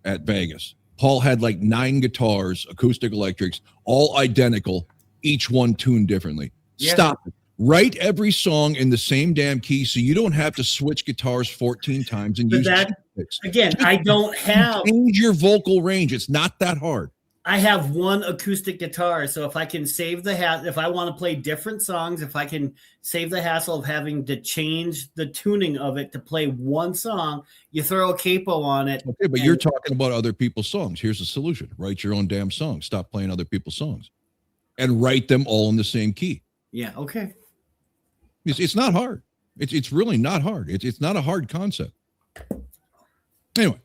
at Vegas, Paul had like 9 guitars, acoustic electrics, all identical, each one tuned differently. Yeah. Stop it. Write every song in the same damn key so you don't have to switch guitars 14 times and use chopsticks. Again, I don't have change your vocal range. It's not that hard. I have one acoustic guitar, so if I can save the if I want to play different songs, if I can save the hassle of having to change the tuning of it to play one song, you throw a capo on it. Okay, but you're talking about other people's songs. Here's the solution. Write your own damn songs. Stop playing other people's songs. And write them all in the same key. Yeah, okay. It's not hard. It's really not hard. It's not a hard concept. Anyway.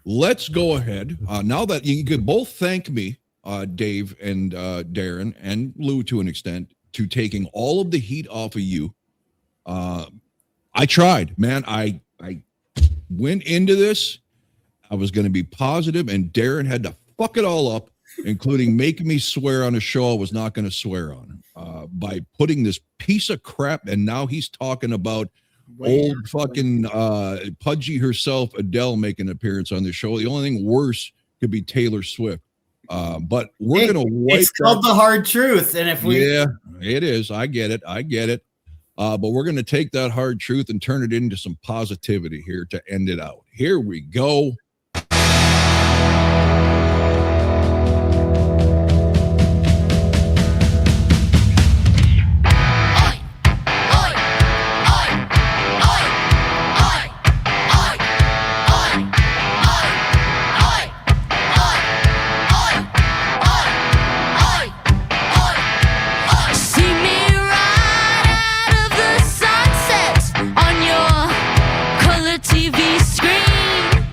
Let's go ahead. Now that you could both thank me, Dave and Darren and Lou to an extent, to taking all of the heat off of you. I tried, man. I went into this. I was going to be positive, and Darren had to fuck it all up, including making me swear on a show I was not going to swear on by putting this piece of crap. And now he's talking about old fucking Pudgy herself, Adele, making an appearance on the show. The only thing worse could be Taylor Swift. But we're gonna wipe. It's called the hard truth, and if we yeah, it is. I get it. But we're gonna take that hard truth and turn it into some positivity here to end it out. Here we go. TV screen.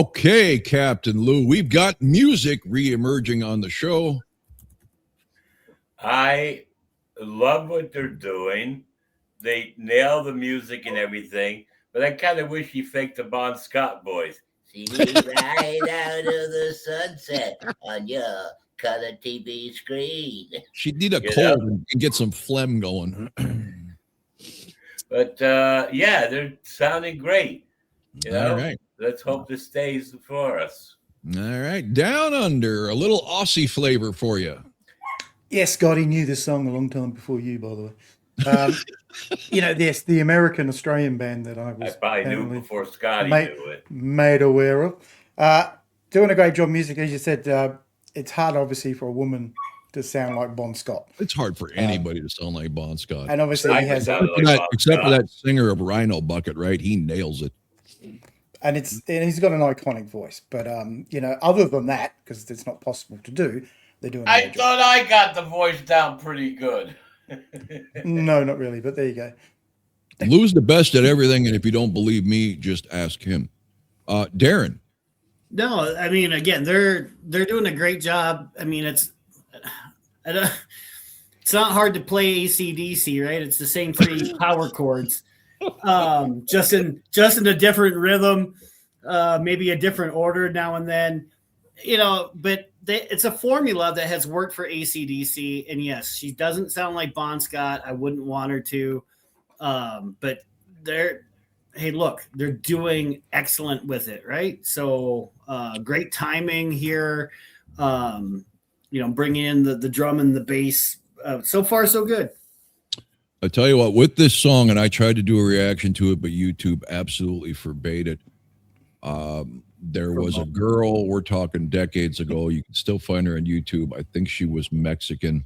Okay, Captain Lou, we've got music re-emerging on the show. I love what they're doing. They nail the music and everything, but I kind of wish he faked the Bon Scott voice. See right out of the sunset on your color TV screen. She'd need a You cold know? and get some phlegm going. But yeah, they're sounding great. You know, All right. let's hope this stays for us. All right. Down Under, a little Aussie flavor for you. Yes, God, he knew this song a long time before you, by the way. You know, yes, the American Australian band that I I was probably knew apparently before Scotty made, knew it. made aware of. Doing a great job music, as you said. It's hard, obviously, for a woman to sound like Bon Scott. It's hard for anybody to sound like Bon Scott. And obviously, he has, sounded like Bon Except for Scott. that singer of Rhino Bucket, right? He nails it. and he's got an iconic voice. But you know, other than that, because it's not possible to do, they're doing. I thought I got the voice down pretty good. No, not really. But there you go. Lou's the best at everything, and if you don't believe me, just ask him. Darren. No, I mean, again, they're doing a great job. I mean, it's not hard to play AC/DC, right? It's the same 3 power chords, just in a different rhythm, maybe a different order now and then, you know. But it's a formula that has worked for AC/DC, and yes, she doesn't sound like Bon Scott. I wouldn't want her to, but they're doing excellent with it, right? So great timing here. You know, bringing in the drum and the bass. So far, so good. I tell you what, with this song, and I tried to do a reaction to it, but YouTube absolutely forbade it. There was a girl, we're talking decades ago, you can still find her on YouTube. I think she was Mexican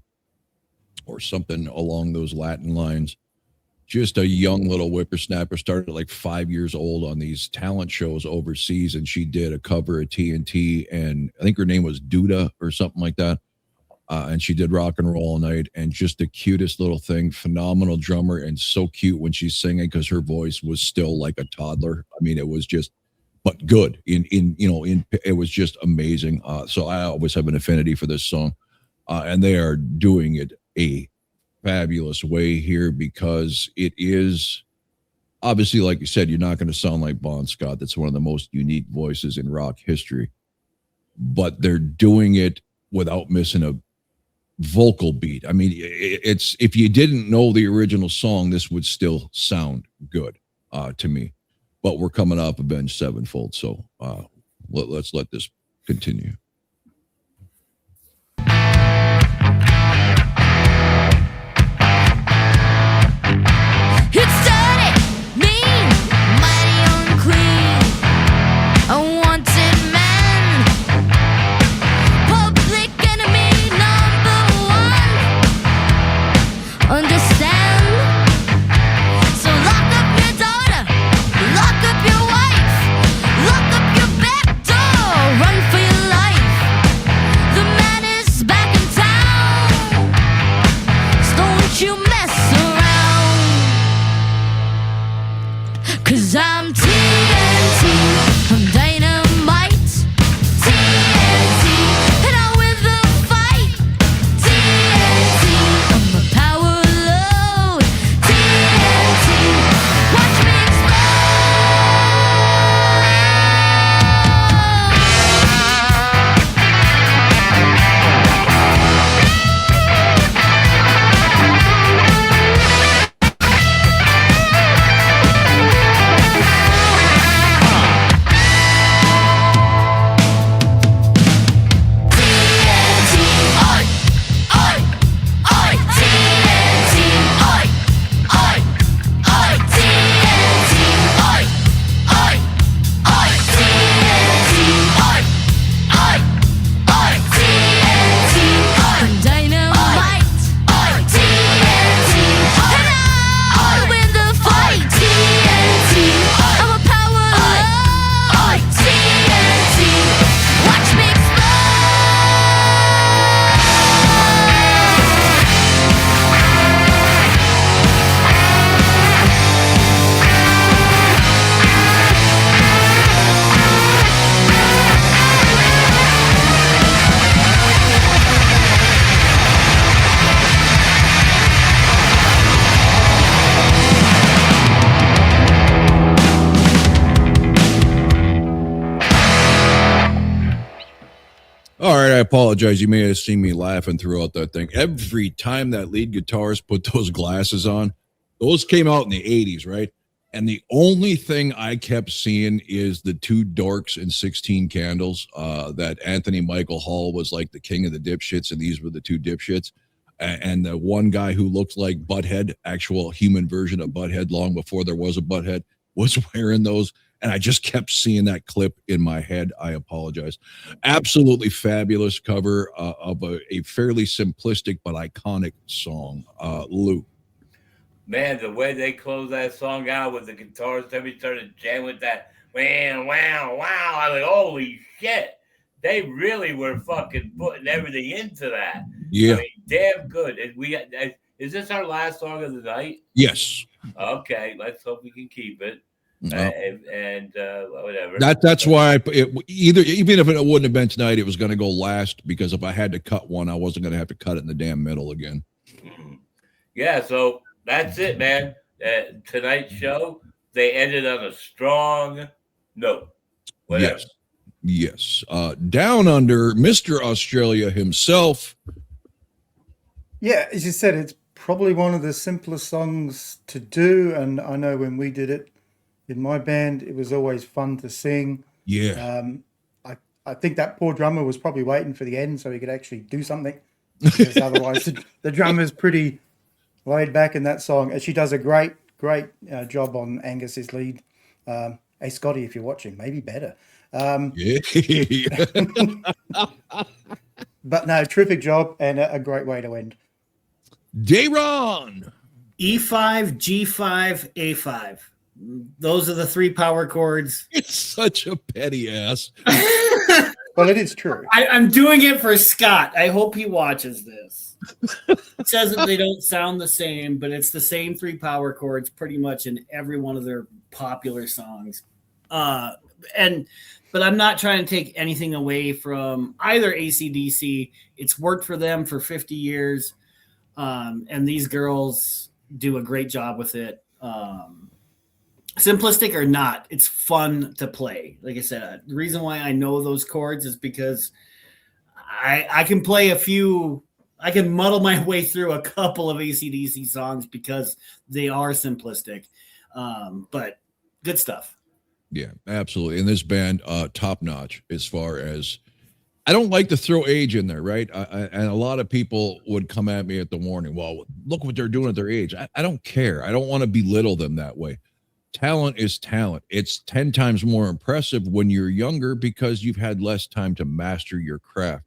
or something along those Latin lines. Just a young little whippersnapper, started at like 5 years old on these talent shows overseas, and she did a cover of TNT, and I think her name was Duda or something like that. And she did Rock and Roll All Night, and just the cutest little thing, phenomenal drummer, and so cute when she's singing because her voice was still like a toddler. I mean, it was just, but good. It was just amazing. So I always have an affinity for this song, and they are doing it a fabulous way here because it is obviously, like you said, you're not going to sound like Bon Scott. That's one of the most unique voices in rock history, but they're doing it without missing a vocal beat. I mean, it's, if you didn't know the original song, this would still sound good to me, but we're coming off Avenged Sevenfold. So let's let this continue. It's dirty, mean, mighty unclean, a wanted man, public enemy #1. Understand? So lock up your daughter, lock up your wife, lock up your back door, run for your life. All right, I apologize. You may have seen me laughing throughout that thing. Every time that lead guitarist put those glasses on, those came out in the 80s, right? And the only thing I kept seeing is the two dorks in 16 Candles. That Anthony Michael Hall was like the king of the dipshits, and these were the two dipshits. And the one guy who looked like Butthead, actual human version of Butthead, long before there was a Butthead, was wearing those. And I just kept seeing that clip in my head. I apologize. Absolutely fabulous cover of a fairly simplistic but iconic song. Lou. Man, the way they closed that song out with the guitars, everybody started jamming with that wow, wow, wow. I was like, holy shit. They really were fucking putting everything into that. Yeah. I mean, damn good. Is this our last song of the night? Yes. Okay, let's hope we can keep it. Whatever. That's why even if it wouldn't have been tonight, it was going to go last, because if I had to cut one, I wasn't going to have to cut it in the damn middle again. Yeah, so that's it, man. Tonight's show, they ended on a strong note. Whatever. Yes. Down under, Mr. Australia himself. Yeah, as you said, it's probably one of the simplest songs to do, and I know when we did it in my band, it was always fun to sing. Yeah. I think that poor drummer was probably waiting for the end so he could actually do something, because otherwise the drummer's pretty laid back in that song. And she does a great job on Angus's lead. Hey, Scotty, if you're watching, maybe better. Yeah. But no, terrific job and a great way to end. Dayron. E5, G5, A5. Those are the three power chords. It's such a petty ass. Well, it is true. I'm doing it for Scott. I hope he watches this. It says that they don't sound the same, but it's the same three power chords pretty much in every one of their popular songs. But I'm not trying to take anything away from either AC/DC. It's worked for them for 50 years. And these girls do a great job with it. Simplistic or not, it's fun to play. Like I said, the reason why I know those chords is because I can play I can muddle my way through a couple of AC/DC songs because they are simplistic. But good stuff. Yeah, absolutely. And this band, top notch as far as, I don't like to throw age in there, right? And a lot of people would come at me at the warning. Well, look what they're doing at their age. I don't care. I don't want to belittle them that way. Talent is talent. It's 10 times more impressive when you're younger because you've had less time to master your craft.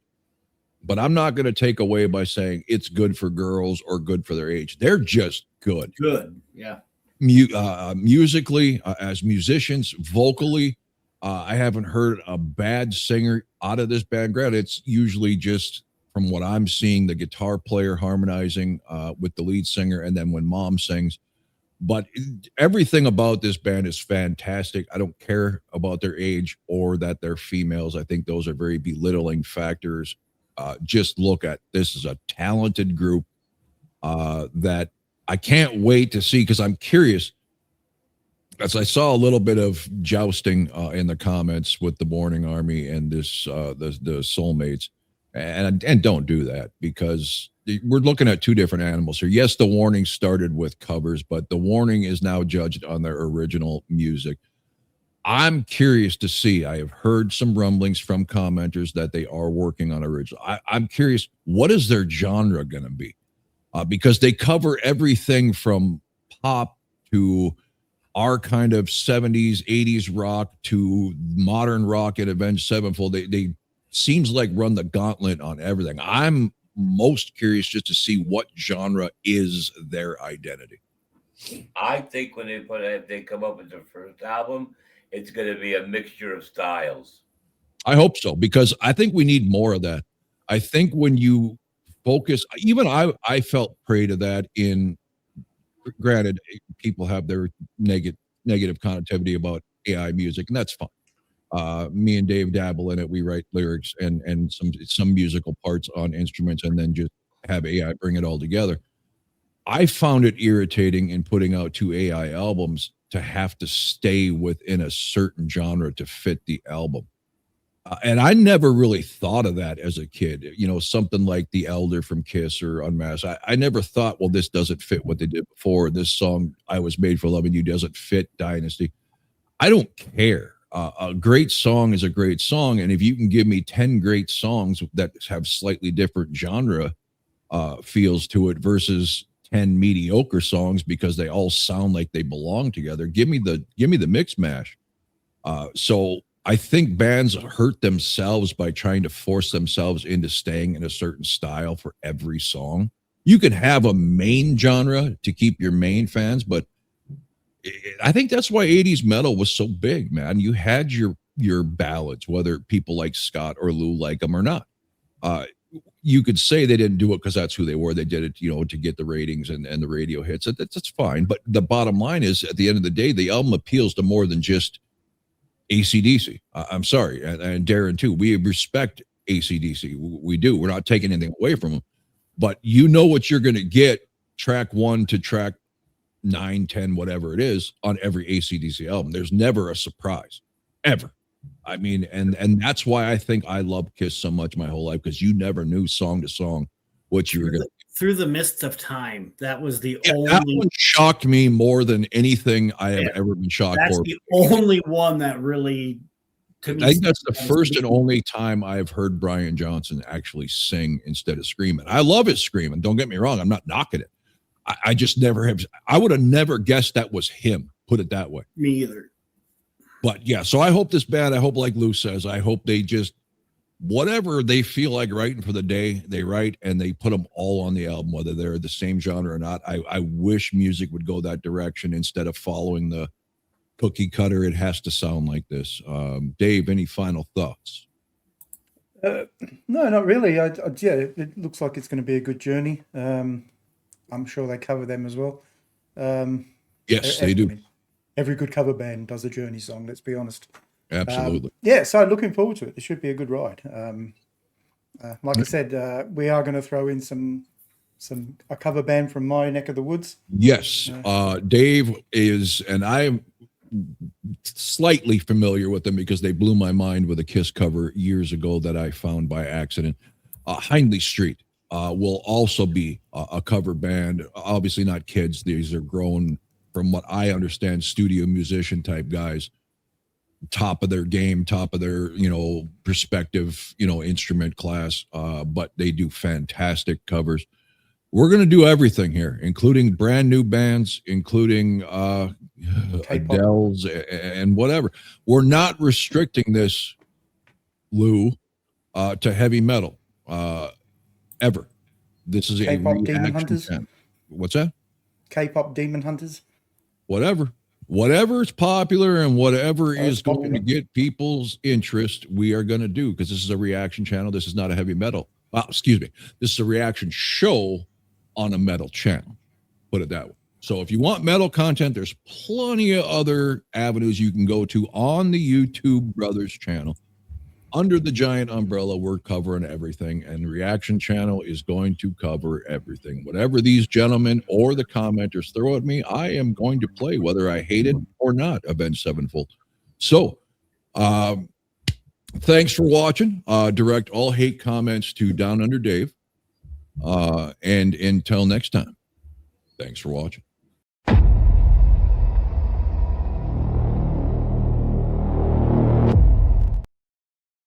But I'm not going to take away by saying it's good for girls or good for their age. They're just good. Good. Yeah. Musically, as musicians, vocally, I haven't heard a bad singer out of this band. Granted, it's usually just, from what I'm seeing, the guitar player harmonizing with the lead singer, and then when mom sings. But everything about this band is fantastic. I don't care about their age or that they're females. I think those are very belittling factors. Just look at this as a talented group that I can't wait to see, because I'm curious. As I saw a little bit of jousting in the comments with the Morning Army and this the Soulmates, and don't do that, because we're looking at two different animals here. Yes, the Warning started with covers, but the Warning is now judged on their original music. I'm curious to see. I have heard some rumblings from commenters that they are working on original. I'm curious, what is their genre going to be? Because they cover everything from pop to our kind of 70s, 80s rock to modern rock and Avenged Sevenfold. They seems like run the gauntlet on everything. I'm most curious just to see what genre is their identity. I think when they come up with their first album, it's going to be a mixture of styles. I hope so, because I think we need more of that. I think when you focus, even I felt prey to that in, granted, people have their negative connectivity about AI music, and that's fine. Me and Dave dabble in it. We write lyrics and some musical parts on instruments, and then just have AI bring it all together. I found it irritating in putting out 2 AI albums to have to stay within a certain genre to fit the album. And I never really thought of that as a kid. You know, something like The Elder from Kiss or Unmasked. I never thought, well, this doesn't fit what they did before. This song, I Was Made for Loving You, doesn't fit Dynasty. I don't care. A great song is a great song. And if you can give me 10 great songs that have slightly different genre feels to it versus 10 mediocre songs because they all sound like they belong together, give me the mix mash. So I think bands hurt themselves by trying to force themselves into staying in a certain style for every song. You can have a main genre to keep your main fans, but I think that's why 80s metal was so big, man. You had your ballads, whether people like Scott or Lou like them or not. You could say they didn't do it because that's who they were. They did it, you know, to get the ratings and the radio hits. That's fine. But the bottom line is, at the end of the day, the album appeals to more than just AC/DC. I'm sorry, and Darren too. We respect AC/DC. We do. We're not taking anything away from them. But you know what you're going to get, track 1 to track 9, 10, whatever it is, on every AC/DC album. There's never a surprise, ever. I mean, and that's why I think I loved Kiss so much my whole life, because you never knew song to song what you were going to. Through the Mists of Time, that was the only. That one shocked me more than anything I have ever been shocked that's for. The only one that really. To me, I think that's the first and only time I've heard Brian Johnson actually sing instead of screaming. I love his screaming. Don't get me wrong. I'm not knocking it. I just never have. I would have never guessed that was him. Put it that way. Me either. But yeah, so I hope this band, I hope, like Lou says, I hope they just, whatever they feel like writing for the day, they write, and they put them all on the album, whether they're the same genre or not. I wish music would go that direction instead of following the cookie cutter. It has to sound like this. Dave, any final thoughts? No, not really. Yeah, it looks like it's going to be a good journey. I'm sure they cover them as well. Yes, they do. Every good cover band does a Journey song, let's be honest. Absolutely. So looking forward to it. It should be a good ride. Like I said, we are going to throw in a cover band from my neck of the woods. Yes. Dave is, and I'm slightly familiar with them because they blew my mind with a Kiss cover years ago that I found by accident. Hindley Street will also be a cover band. Obviously not kids. These are grown, from what I understand, studio musician type guys, top of their game, top of their, perspective, instrument class. But they do fantastic covers. We're going to do everything here, including brand new bands, including Adele's and whatever. We're not restricting this, Lou, to heavy metal, ever. This is K-pop Demon Hunters. What's that? K-pop Demon Hunters. Whatever is popular and whatever is going to get people's interest, we are going to do, because this is a reaction channel. This is not a heavy metal. Excuse me. This is a reaction show on a metal channel. Put it that way. So if you want metal content, there's plenty of other avenues you can go to on the YouTube Brothers channel. Under the giant umbrella, we're covering everything, and the reaction channel is going to cover everything. Whatever these gentlemen or the commenters throw at me, I am going to play, whether I hate it or not. Avenged Sevenfold. So, thanks for watching. Direct all hate comments to Down Under Dave. And until next time, thanks for watching.